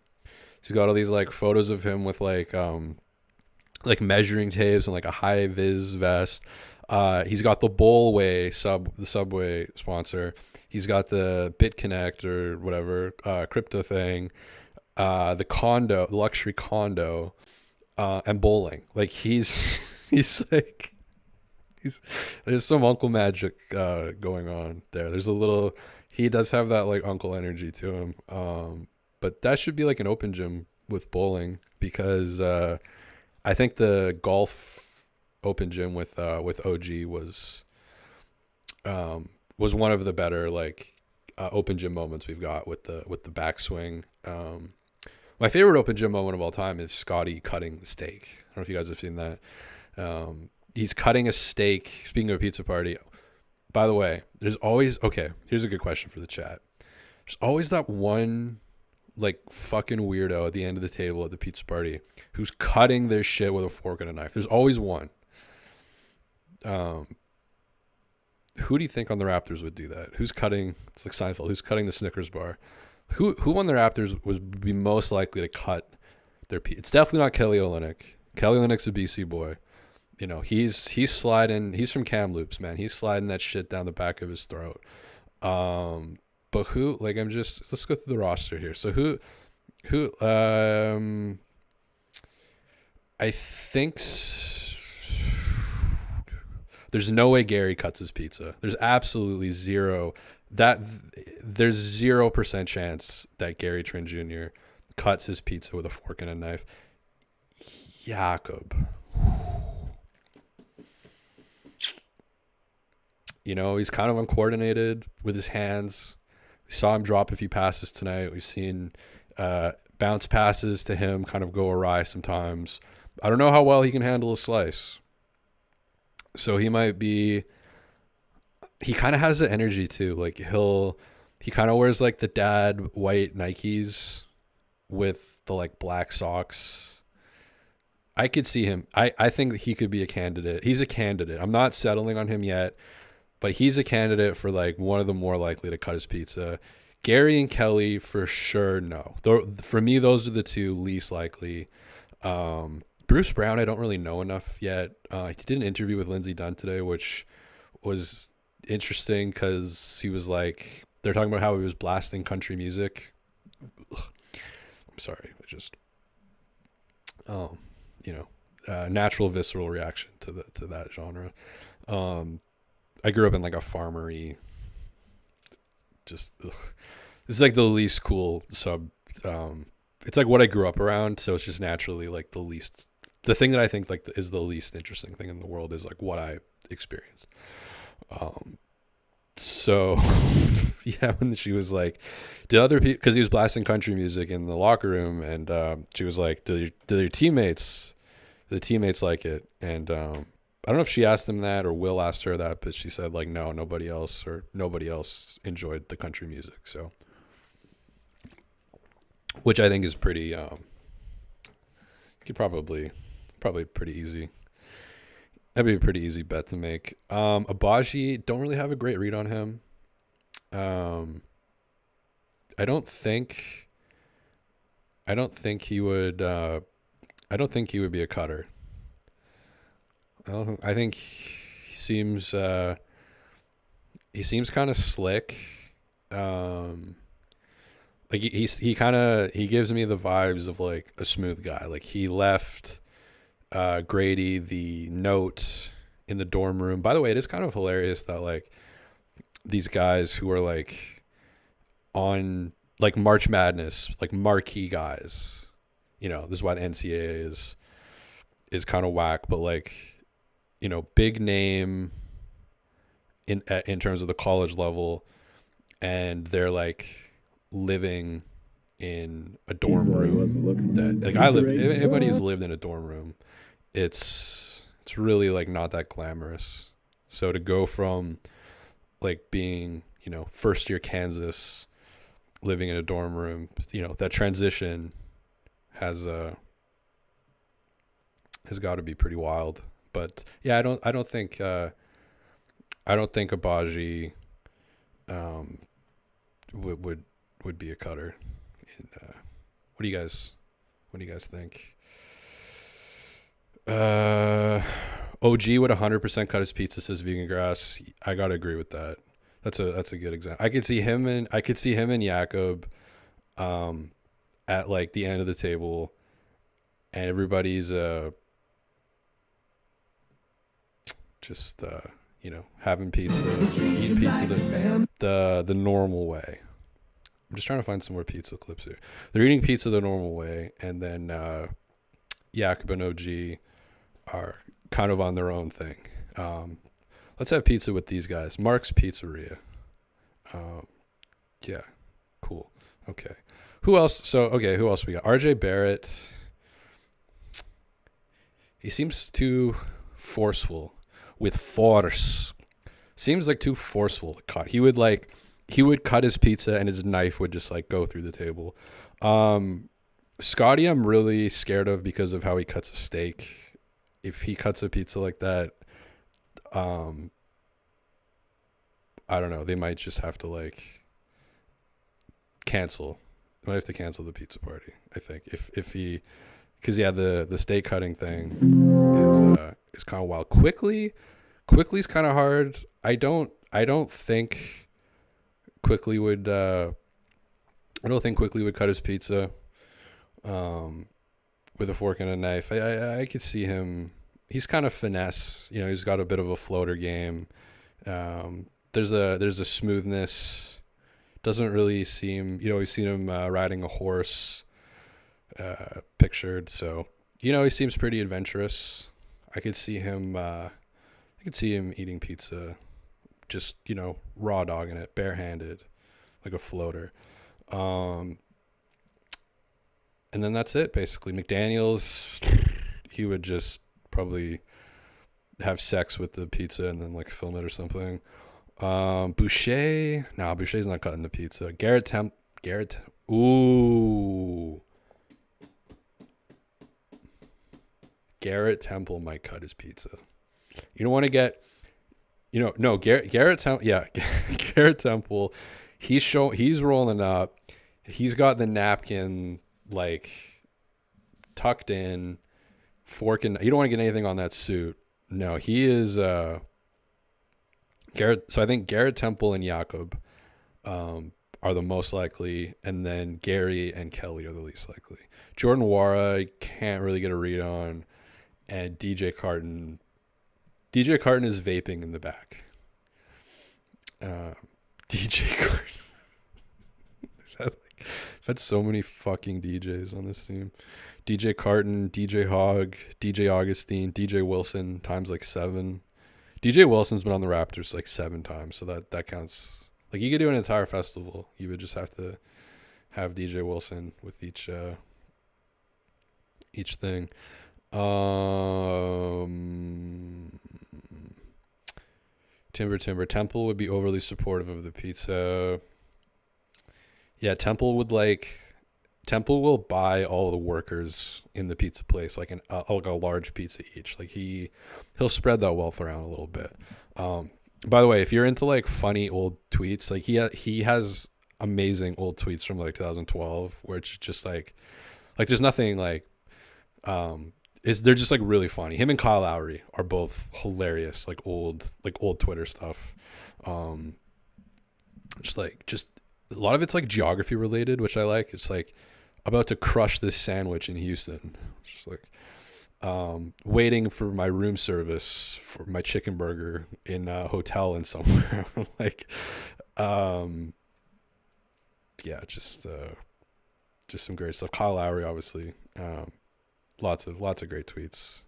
He's got all these like photos of him with like measuring tapes and like a high vis vest. He's got the the Subway sponsor. He's got the BitConnect or whatever crypto thing. The luxury condo, and bowling. Like he's there's some uncle magic going on there. He does have that like uncle energy to him. But that should be like an open gym with bowling, because I think the golf open gym with OG was one of the better like open gym moments we've got with the backswing. My favorite open gym moment of all time is Scotty cutting the steak. I don't know if you guys have seen that. He's cutting a steak. Speaking of a pizza party, by the way, here's a good question for the chat. There's always that one like fucking weirdo at the end of the table at the pizza party who's cutting their shit with a fork and a knife. There's always one. Who do you think on the Raptors would do that? Who's cutting? It's like Seinfeld. Who's cutting the Snickers bar? Who on the Raptors would be most likely to cut their pizza? It's definitely not Kelly Olynyk. Kelly Olynyk's a BC boy. He's sliding. He's from Kamloops, man. He's sliding that shit down the back of his throat. But who? Like, let's go through the roster here. So who? I think there's no way Gary cuts his pizza. There's absolutely zero. There's 0% chance that Gary Trent Jr. cuts his pizza with a fork and a knife. Jakob. He's kind of uncoordinated with his hands. We saw him drop a few passes tonight. We've seen bounce passes to him kind of go awry sometimes. I don't know how well he can handle a slice. So he kind of has the energy too. Like he kind of wears like the dad white Nikes with the like black socks. I could see him. I think he could be a candidate. He's a candidate. I'm not settling on him yet, but he's a candidate for like one of the more likely to cut his pizza. Gary and Kelly for sure, no. For me, those are the two least likely. Bruce Brown, I don't really know enough yet. He did an interview with Lindsey Dunn today, which was interesting because he was like, they're talking about how he was blasting country music. I'm sorry, natural visceral reaction to that genre. I grew up in like a farmery. This is like the least cool sub. It's like what I grew up around, so it's just naturally like the thing that I think like is the least interesting thing in the world is like what I experienced. So yeah, when she was like, "Do other people?" Because he was blasting country music in the locker room, and she was like, "Do the teammates like it?" And I don't know if she asked him that or Will asked her that, but she said like, no, nobody else enjoyed the country music. So, which I think is pretty, probably pretty easy. That'd be a pretty easy bet to make. Abaji, don't really have a great read on him. I don't think he would be a cutter. I think he seems kind of slick. Like he gives me the vibes of like a smooth guy. Like he left Gradey the note in the dorm room. By the way, it is kind of hilarious that like these guys who are like on like March Madness, like marquee guys. You know, this is why the NCAA is kind of whack, but like, you know, big name in terms of the college level, and they're like living in a dorm room that like everybody who's lived in a dorm room, it's really like not that glamorous. So to go from like being, you know, first year Kansas, living in a dorm room, you know, that transition has got to be pretty wild. But yeah, I don't think Abaji would be a cutter. And, what do you guys think? OG would 100% cut his pizza, says Vegan Grass. I gotta agree with that. That's a good example. I could see him and Jakob at like the end of the table, and everybody's just you know, having pizza, eating pizza the normal way. I'm just trying to find some more pizza clips here. They're eating pizza the normal way, and then Jakob and OG are kind of on their own thing. Let's have pizza with these guys. Mark's Pizzeria. Yeah, cool. Okay. Who else? Who else we got? RJ Barrett. He seems too forceful with force. Seems like too forceful to cut. He would cut his pizza and his knife would just like go through the table. Scotty, I'm really scared of because of how he cuts a steak. If he cuts a pizza like that, I don't know. They might just have to like cancel. They might have to cancel the pizza party, I think. If he, because yeah, the steak cutting thing is kind of wild. Quickly's kind of hard. I don't think Quickly would cut his pizza with a fork and a knife. I could see him. He's kind of finesse. You know, he's got a bit of a floater game. There's a smoothness. Doesn't really seem. You know, we've seen him riding a horse. Pictured. So you know, he seems pretty adventurous. I could see him eating pizza, just, you know, raw dogging it, barehanded, like a floater. And then that's it, basically. McDaniels, he would just probably have sex with the pizza and then, like, film it or something. Boucher's not cutting the pizza. Garrett Temple might cut his pizza. You don't want to get, you know, no, Garrett Temple, yeah, Garrett Temple, he's rolling up. He's got the napkin, like, tucked in, fork and, you don't want to get anything on that suit. No, he is, Garrett, so I think Garrett Temple and Jakob are the most likely, and then Gary and Kelly are the least likely. Jordan Wara, can't really get a read on, and DJ Carton is vaping in the back. DJ Carton. I've had so many fucking DJs on this team. DJ Carton, DJ Hogg, DJ Augustine, DJ Wilson times like 7. DJ Wilson's been on the Raptors like 7 times, so that counts. Like, you could do an entire festival. You would just have to have DJ Wilson with each thing. Timber Temple would be overly supportive of the pizza. Yeah, Temple will buy all the workers in the pizza place like a large pizza each. Like he'll spread that wealth around a little bit. By the way, if you're into like funny old tweets, like he has amazing old tweets from like 2012 where it's just like there's nothing like they're just like really funny. Him and Kyle Lowry are both hilarious, like old Twitter stuff. Just a lot of it's like geography related, which I like. It's like about to crush this sandwich in Houston. It's just like waiting for my room service for my chicken burger in a hotel in somewhere. Like, yeah, just some great stuff. Kyle Lowry, obviously, lots of great tweets.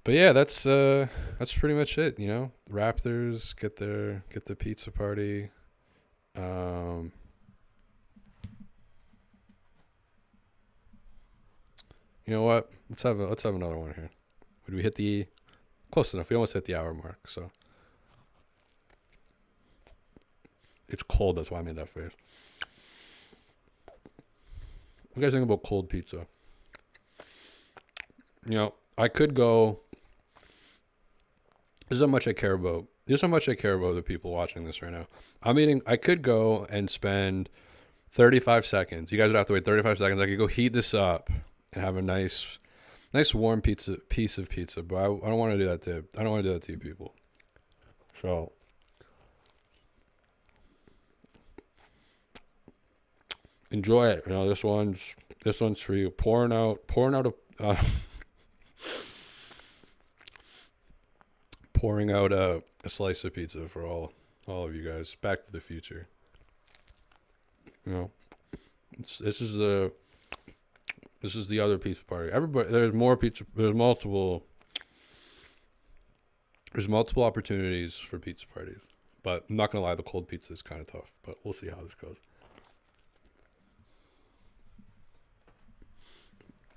But yeah, that's pretty much it. You know, Raptors get the pizza party. You know what? Let's have another one here. Would we hit the close enough? We almost hit the hour mark. So it's cold. That's why I made that face. What do you guys think about cold pizza? You know, I could go. There's how much I care about. There's how much I care about the people watching this right now. I could go and spend 35 seconds. You guys would have to wait 35 seconds. I could go heat this up and have a nice warm piece of pizza. But I don't want to do that to. I don't want to do that to you people. So enjoy it. You know, this one's for you. Pouring out a slice of pizza for all of you guys. Back to the Future. You know, this is the other pizza party. Everybody, there's more pizza. There's multiple opportunities for pizza parties. But I'm not gonna lie, the cold pizza is kind of tough. But we'll see how this goes.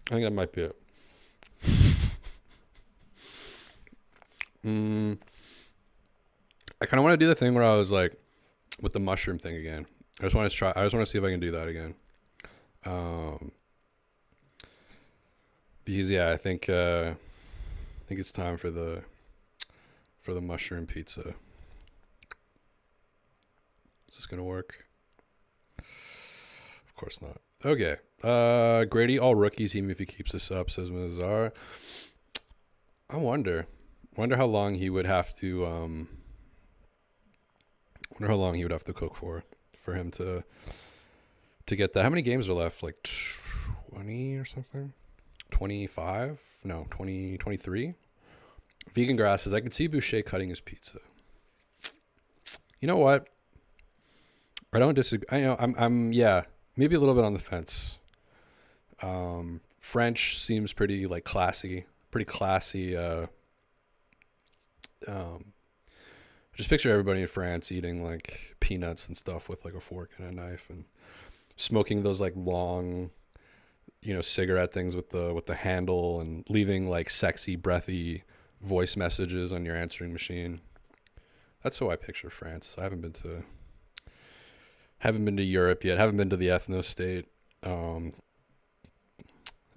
I think that might be it. I kind of want to do the thing where I was like, with the mushroom thing again. I just want to see if I can do that again. Because yeah, I think it's time for the mushroom pizza. Is this gonna work? Of course not. Okay. Gradey, all rookies, even if he keeps this up, says Mazar. I wonder how long he would have to cook for him to get that. How many games are left? Like 20 or something? 25? No, 20, 23? Vegan Grasses. I could see Boucher cutting his pizza. You know what? I don't disagree. I know I'm yeah, maybe a little bit on the fence. French seems pretty like classy. Just picture everybody in France eating like peanuts and stuff with like a fork and a knife and smoking those like long, you know, cigarette things with the handle and leaving like sexy, breathy voice messages on your answering machine. That's how I picture France. I haven't been to Europe yet. Haven't been to the ethno state.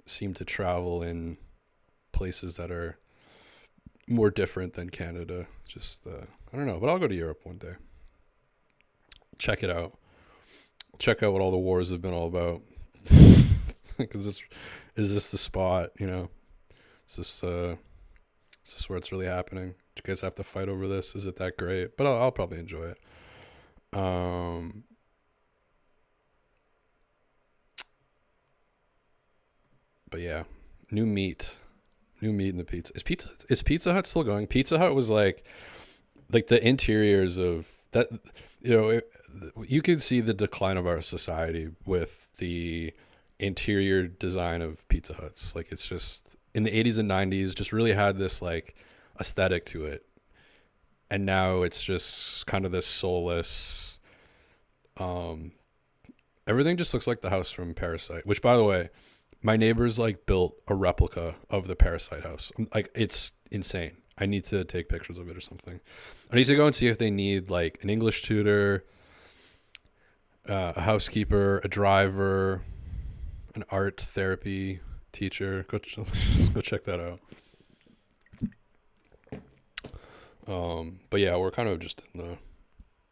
Seem to travel in places that are more different than Canada. Just I don't know, but I'll go to Europe one day. Check it out. Check out what all the wars have been all about. Because is this the spot? You know, is this where it's really happening? Do you guys have to fight over this? Is it that great? But I'll probably enjoy it. But yeah, new meat in the pizza. Is Pizza Hut still going? Pizza Hut was like the interiors of that. You know, you could see the decline of our society with the interior design of Pizza Huts. Like it's just in the 80s and 90s, just really had this like aesthetic to it, and now it's just kind of this soulless. Everything just looks like the house from Parasite. Which, by the way, my neighbors like built a replica of the Parasite house. Like it's insane. I need to take pictures of it or something. I need to go and see if they need like an English tutor, a housekeeper, a driver, an art therapy teacher. Go check that out. But yeah, we're kind of just in the,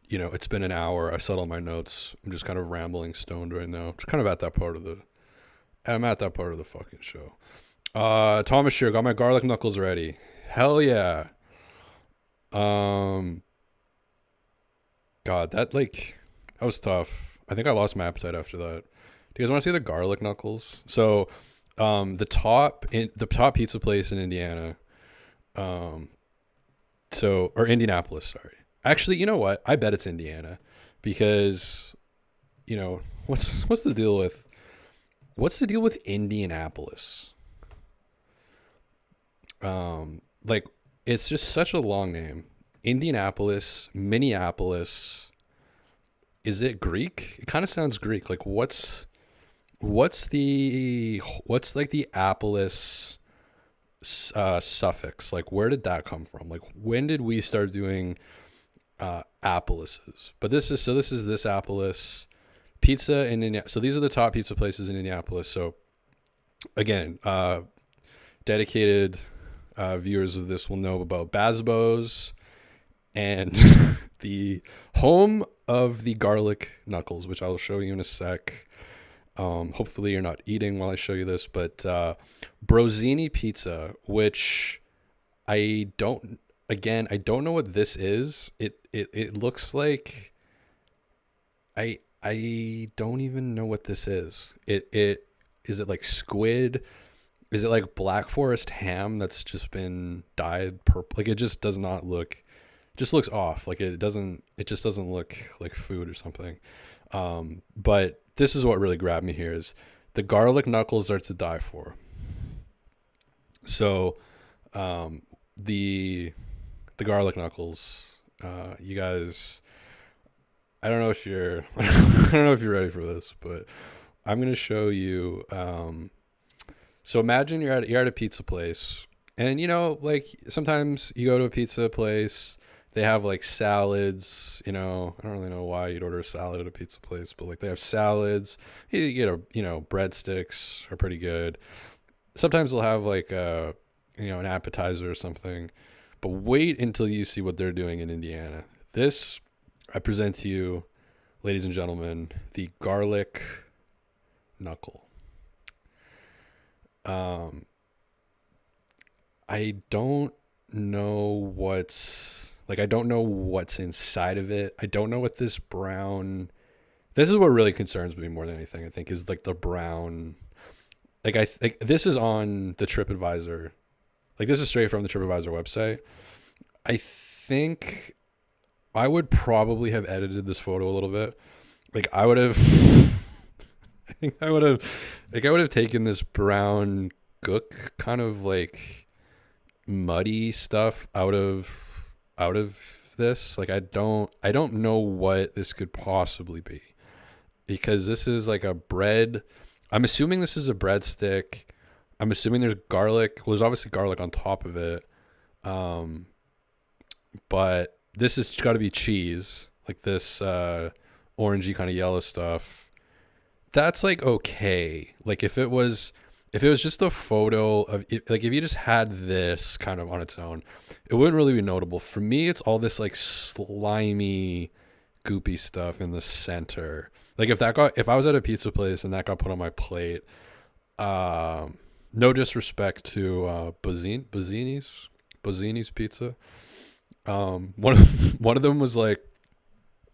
you know, it's been an hour. I settled my notes. I'm just kind of rambling stoned right now. Just kind of at that part of the fucking show. Thomas Shear, got my garlic knuckles ready. Hell yeah. God, that was tough. I think I lost my appetite after that. Do you guys want to see the garlic knuckles? So, the top pizza place in Indiana, or Indianapolis, sorry. Actually, you know what? I bet it's Indiana, because, what's the deal with Indianapolis? It's just such a long name. Indianapolis, Minneapolis. Is it Greek? It kind of sounds Greek. Like what's the Apollos suffix? Like where did that come from? Like when did we start doing Appoloses? But this is this Apollos pizza in Indianapolis. So these are the top pizza places in Indianapolis. So again, dedicated viewers of this will know about Basbo's and the home of the garlic knuckles, which I'll show you in a sec. Hopefully you're not eating while I show you this, but Brosini Pizza, which I don't know what this is. It looks like I don't even know what this is. Is it like squid? Is it like Black Forest ham that's just been dyed purple? Like it just does not look, just looks off. Like it just doesn't look like food or something. But this is what really grabbed me here is the garlic knuckles are to die for. So, the garlic knuckles, you guys, I don't know if you're ready for this, but I'm going to show you, so imagine you're at a pizza place, and like sometimes you go to a pizza place, they have like salads, I don't really know why you'd order a salad at a pizza place, but like they have salads, you get breadsticks are pretty good. Sometimes they'll have like an appetizer or something, but wait until you see what they're doing in Indiana. This, I present to you, ladies and gentlemen, the garlic knuckle. I don't know what's inside of it. I don't know what this brown, this is what really concerns me more than anything, I think, is like the brown, this is on the TripAdvisor, like this is straight from the TripAdvisor website. I think I would probably have edited this photo a little bit. Like I would have I would have taken this brown gook kind of like muddy stuff out of this. Like I don't know what this could possibly be, because this is like a bread. I'm assuming this is a breadstick. I'm assuming there's garlic. Well, there's obviously garlic on top of it. But this has got to be cheese, like this orangey kind of yellow stuff. That's like okay. Like if it was just a photo of it, like if you just had this kind of on its own, it wouldn't really be notable. For me, it's all this like slimy, goopy stuff in the center. Like if I was at a pizza place and that got put on my plate, no disrespect to Bozzini's Pizza. One of them was like,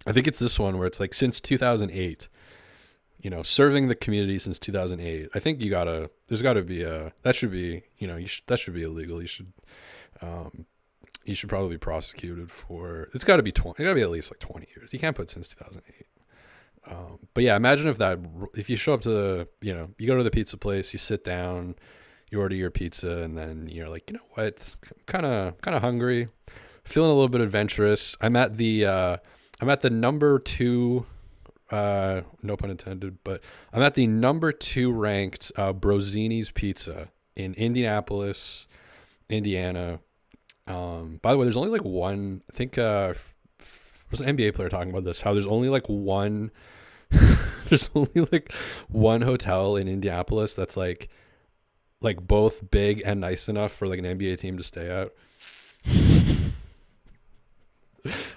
I think it's this one where it's like since 2008. Serving the community since 2008. I think there's got to be that should be illegal. You should probably be prosecuted for, it's got to be at least like 20 years. You can't put since 2008. But yeah, imagine if you show up to you go to the pizza place, you sit down, you order your pizza, and then you're like, what, kind of hungry, feeling a little bit adventurous. I'm at the number 2, no pun intended, but I'm at the number 2 ranked Brosini's Pizza in Indianapolis, Indiana. By the way, there's only like one, I think there's an NBA player talking about this, how there's only like one hotel in Indianapolis that's like both big and nice enough for like an NBA team to stay at.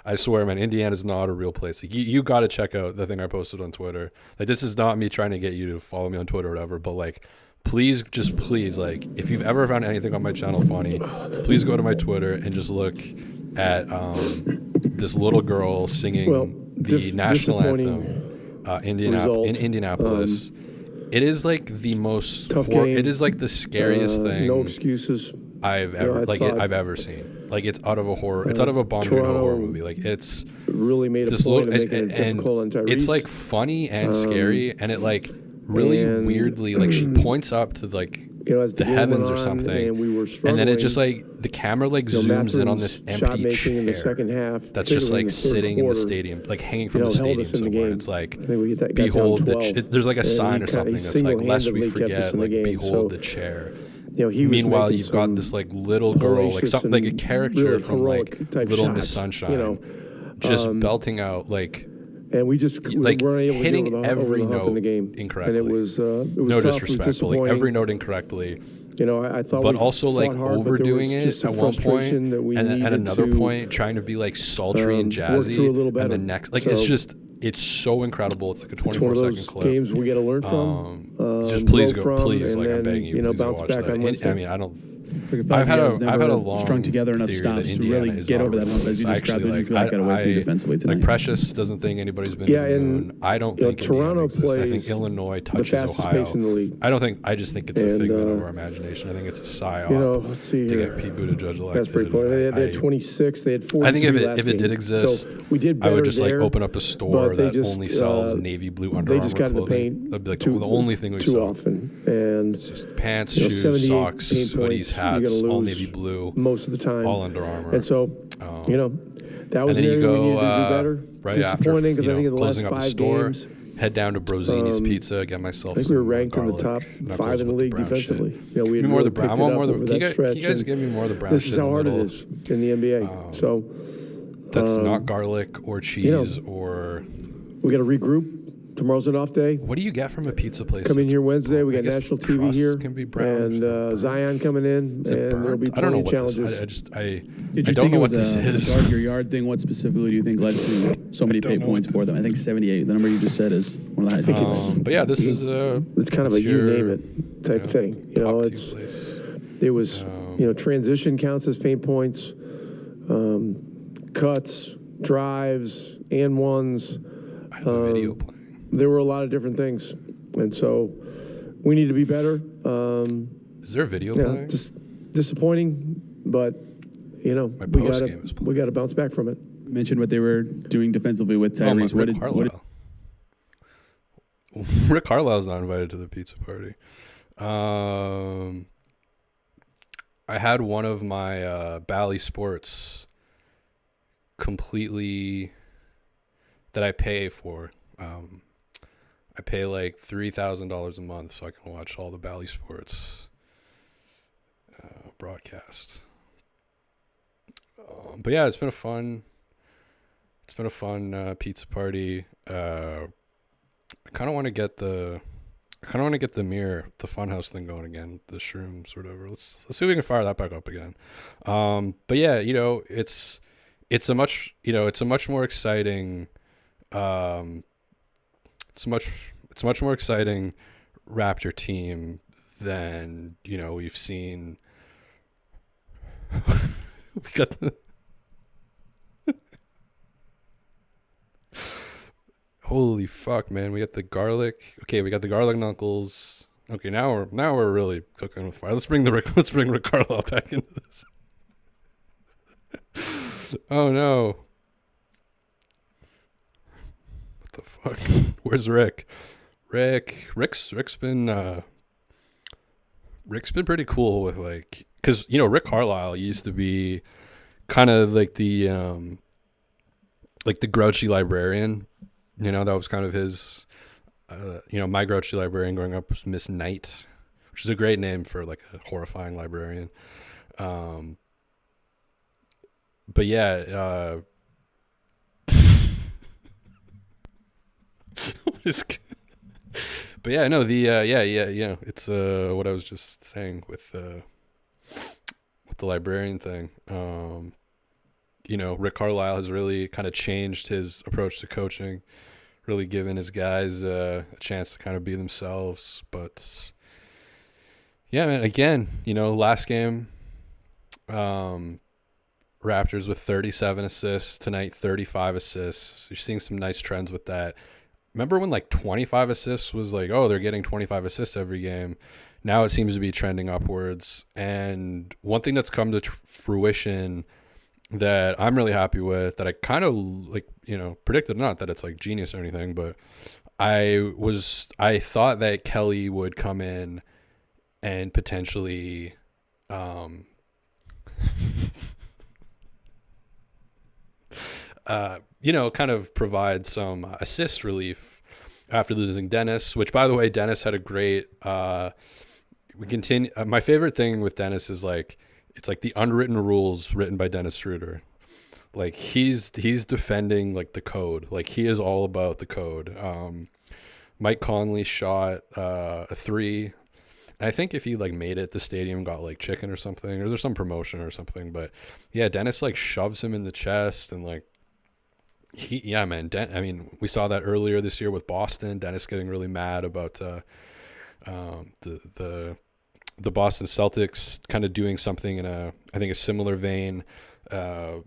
I swear, man, Indiana's not a real place. Like, you got to check out the thing I posted on Twitter. Like, this is not me trying to get you to follow me on Twitter or whatever, but like, please, like, if you've ever found anything on my channel funny, please go to my Twitter and just look at this little girl singing the national disappointing anthem in result. Indianapolis. It is like the most Tough game. It is like the scariest thing. No excuses. I've ever seen. Like, it's out of a horror. It's out of a Bong Joon-ho horror movie. Like, it's really made a point of making it difficult on Tyrese. It's like funny and scary, and it like really weirdly, like, she points up to like as the heavens or something, and we were and then it just like the camera like zooms in on this empty chair in the second half, that's just like sitting in the stadium, like hanging from the stadium somewhere. It's like, behold, behold there's like a sign or something that's like, lest we forget, like, behold the chair. Meanwhile, you've got this like little girl, like something like a character really from like Little Miss Sunshine, just belting out like, and we just like weren't able to hitting get over every the hump note in the game. incorrectly. And it was no tough, disrespect, but like every note incorrectly. I thought, but we also like hard, overdoing it at one point, that we and at another to, point trying to be like sultry and jazzy, and the next, like, it's so incredible. It's like a 24-second clip. Games we got to learn from. Just please go, please, like, then, I'm begging you, please bounce go watch back that. on Wednesday. I mean, I don't. I've had a long strung together enough stops to really get over that hump, as you described. Did you feel like got away from you defensively tonight? Like, Precious doesn't think anybody's been to the moon. I don't think Toronto Indiana plays. I think Illinois touches the fastest Ohio. pace in the league. I just think it's a figment of our imagination. I think it's a psyop let's see to here. get Pete Buttigieg elected. That's pretty cool. They had 26. They had 43 I think last if it did exist, so we did I would better just there, like open up a store that just, only sells navy blue Under they Armour just got in the clothing. paint That'd be like too, the only thing we too sell. often. And it's just pants, 78 socks, paint hoodies, points, hats, you're gonna all lose navy blue, most of the time, all Under Armour. And so, that was an area we needed to do better. Right disappointing because I think in the last closing up the 5 store, games, head down to Brosini's Pizza, get myself. I think we were ranked in the top 5 in the league defensively. We had more really the brown. picked I want it more up the. over Can that stretch. you guys give me more of the brown? This is how hard it is in the NBA. So that's not garlic or cheese or. We got to regroup. Tomorrow's an off day. What do you get from a pizza place? Come in here Wednesday. We got national TV here, can be brown, and Zion coming in, and there'll be plenty of challenges. I don't don't know what this is. Guard your yard thing. What specifically do you think led to so many pay points for them? I think 78. The number you just said is one of the highest. But yeah, this is it's kind of a you name it type thing. It was transition counts as pain points, cuts, drives, and ones. I have a video playing. There were a lot of different things, and so we need to be better. Is there a video playing? Disappointing, but we got to bounce back from it. You mentioned what they were doing defensively with Tyrese. Rick Carlisle's not invited to the pizza party. I had one of my Bally Sports completely that I pay for. I pay like $3,000 a month so I can watch all the Bally Sports broadcast. But yeah, it's been a fun pizza party. I kind of want to get the mirror, the funhouse thing going again, the shrooms or whatever. Let's see if we can fire that back up again. But yeah, it's a much more exciting. It's a much more exciting Raptor team than we've seen. We got the holy fuck, man! We got the garlic. Okay, we got the garlic knuckles. Okay, now we're really cooking with fire. Let's bring Rick Carlisle back into this. Oh no! What the fuck? Where's Rick? Rick's been pretty cool with because Rick Carlisle used to be kind of like the grouchy librarian. That was kind of his. My grouchy librarian growing up was Miss Knight, which is a great name for like a horrifying librarian. But yeah. But yeah, no, it's what I was just saying with the librarian thing. Rick Carlisle has really kind of changed his approach to coaching, really given his guys a chance to kind of be themselves. But yeah, man, again, last game, Raptors with 37 assists tonight, 35 assists. You're seeing some nice trends with that. Remember when like 25 assists was like, oh, they're getting 25 assists every game. Now it seems to be trending upwards. And one thing that's come to fruition that I'm really happy with, that I kind of like, predicted, not that it's like genius or anything, but I thought that Kelly would come in and potentially kind of provide some assist relief after losing Dennis, which, by the way, Dennis had a great we continue. My favorite thing with Dennis is like, it's like the unwritten rules written by Dennis Schroeder. Like he's defending like the code. Like he is all about the code. Mike Conley shot a 3. And I think if he like made it, the stadium got like chicken or something, or there's some promotion or something. But yeah, Dennis like shoves him in the chest and like we saw that earlier this year with Boston. Dennis getting really mad about the Boston Celtics kind of doing something in a similar vein. I'm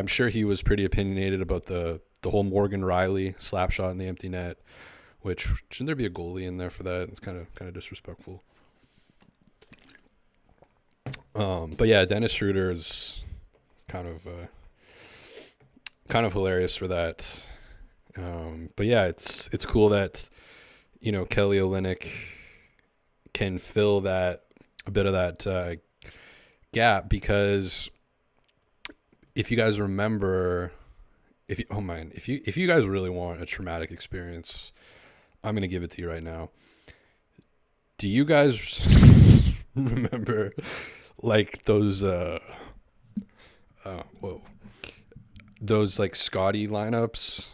sure he was pretty opinionated about the whole Morgan Riley slap shot in the empty net, which shouldn't there be a goalie in there for that? It's kind of disrespectful. But yeah, Dennis Schroeder is kind of hilarious for that. But yeah, it's cool that Kelly Olynyk can fill a bit of that gap, because if you guys remember, if you guys really want a traumatic experience, I'm gonna give it to you right now. Do you guys remember like those like Scotty lineups?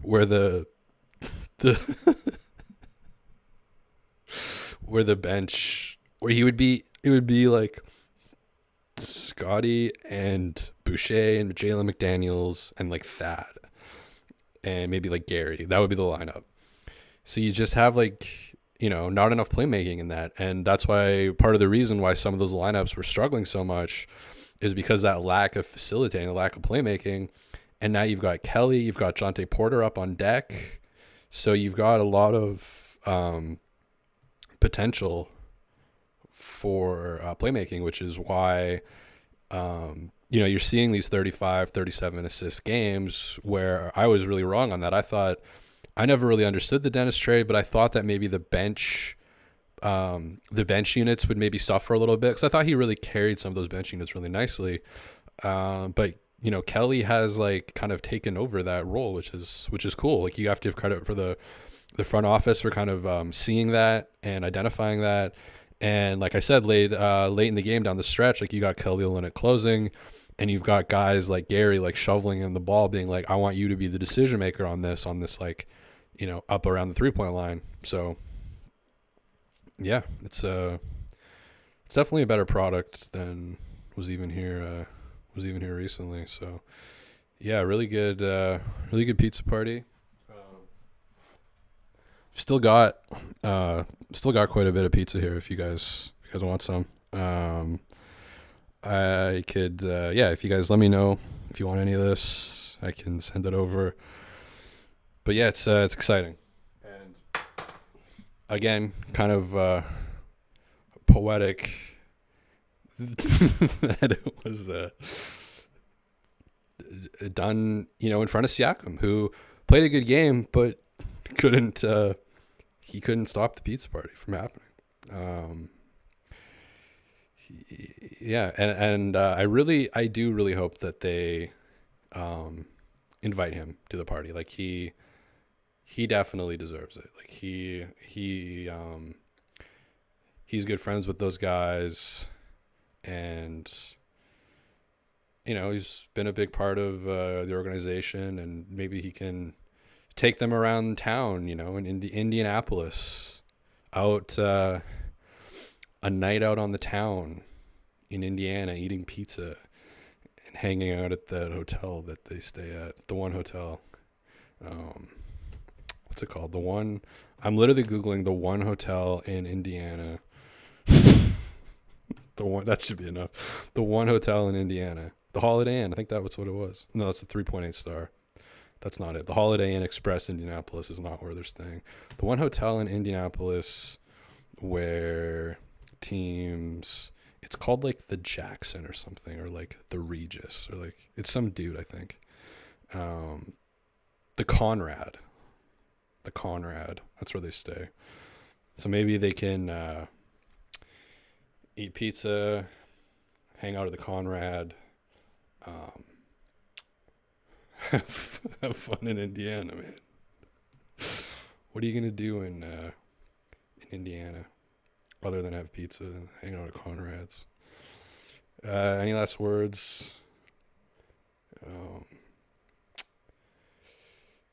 Where the where the bench, where it would be like Scotty and Boucher and Jalen McDaniels and like Thad and maybe like Gary. That would be the lineup. So you just have like, not enough playmaking in that. And that's why part of the reason why some of those lineups were struggling so much is because that lack of facilitating, the lack of playmaking. And now you've got Kelly, you've got Jonte Porter up on deck. So you've got a lot of potential for playmaking, which is why, you're seeing these 35, 37 assist games, where I was really wrong on that. I never really understood the Dennis trade, but I thought that maybe the bench units would maybe suffer a little bit, because I thought he really carried some of those bench units really nicely. But Kelly has like kind of taken over that role, which is cool. Like you have to give credit for the front office for kind of seeing that and identifying that. And like I said, late in the game down the stretch, like you got Kelly Olynyk closing, and you've got guys like Gary like shoveling in the ball, being like, I want you to be the decision maker on this like, up around the 3-point line. So yeah, it's definitely a better product than was even here recently. So yeah, really good pizza party. Still got quite a bit of pizza here if you guys want some. I could if you guys let me know if you want any of this, I can send it over. But yeah, it's exciting. And again, kind of poetic that it was done, in front of Siakam, who played a good game, but couldn't stop the pizza party from happening. I do really hope that they invite him to the party. Like he definitely deserves it. Like he's good friends with those guys, and he's been a big part of the organization, and maybe he can take them around town, in Indianapolis, out a night out on the town in Indiana, eating pizza and hanging out at that hotel that they stay at, the one hotel. What's it called? I'm literally Googling the one hotel in Indiana. That should be enough. The one hotel in Indiana. The Holiday Inn. I think that was what it was. No, that's a 3.8 star. That's not it. The Holiday Inn Express Indianapolis is not where they're staying. The one hotel in Indianapolis where teams, it's called like the Jackson or something, or like the Regis, or like, it's some dude, I think. The Conrad. That's where they stay. So maybe they can eat pizza, hang out at the Conrad, have fun in Indiana, man. What are you gonna do in Indiana other than have pizza and hang out at Conrad's? Any last words?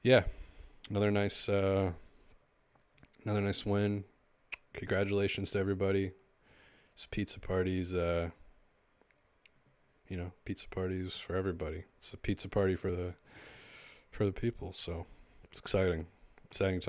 Yeah, another nice win. Congratulations to everybody. It's pizza parties, pizza parties for everybody. It's a pizza party for the people. So it's exciting time.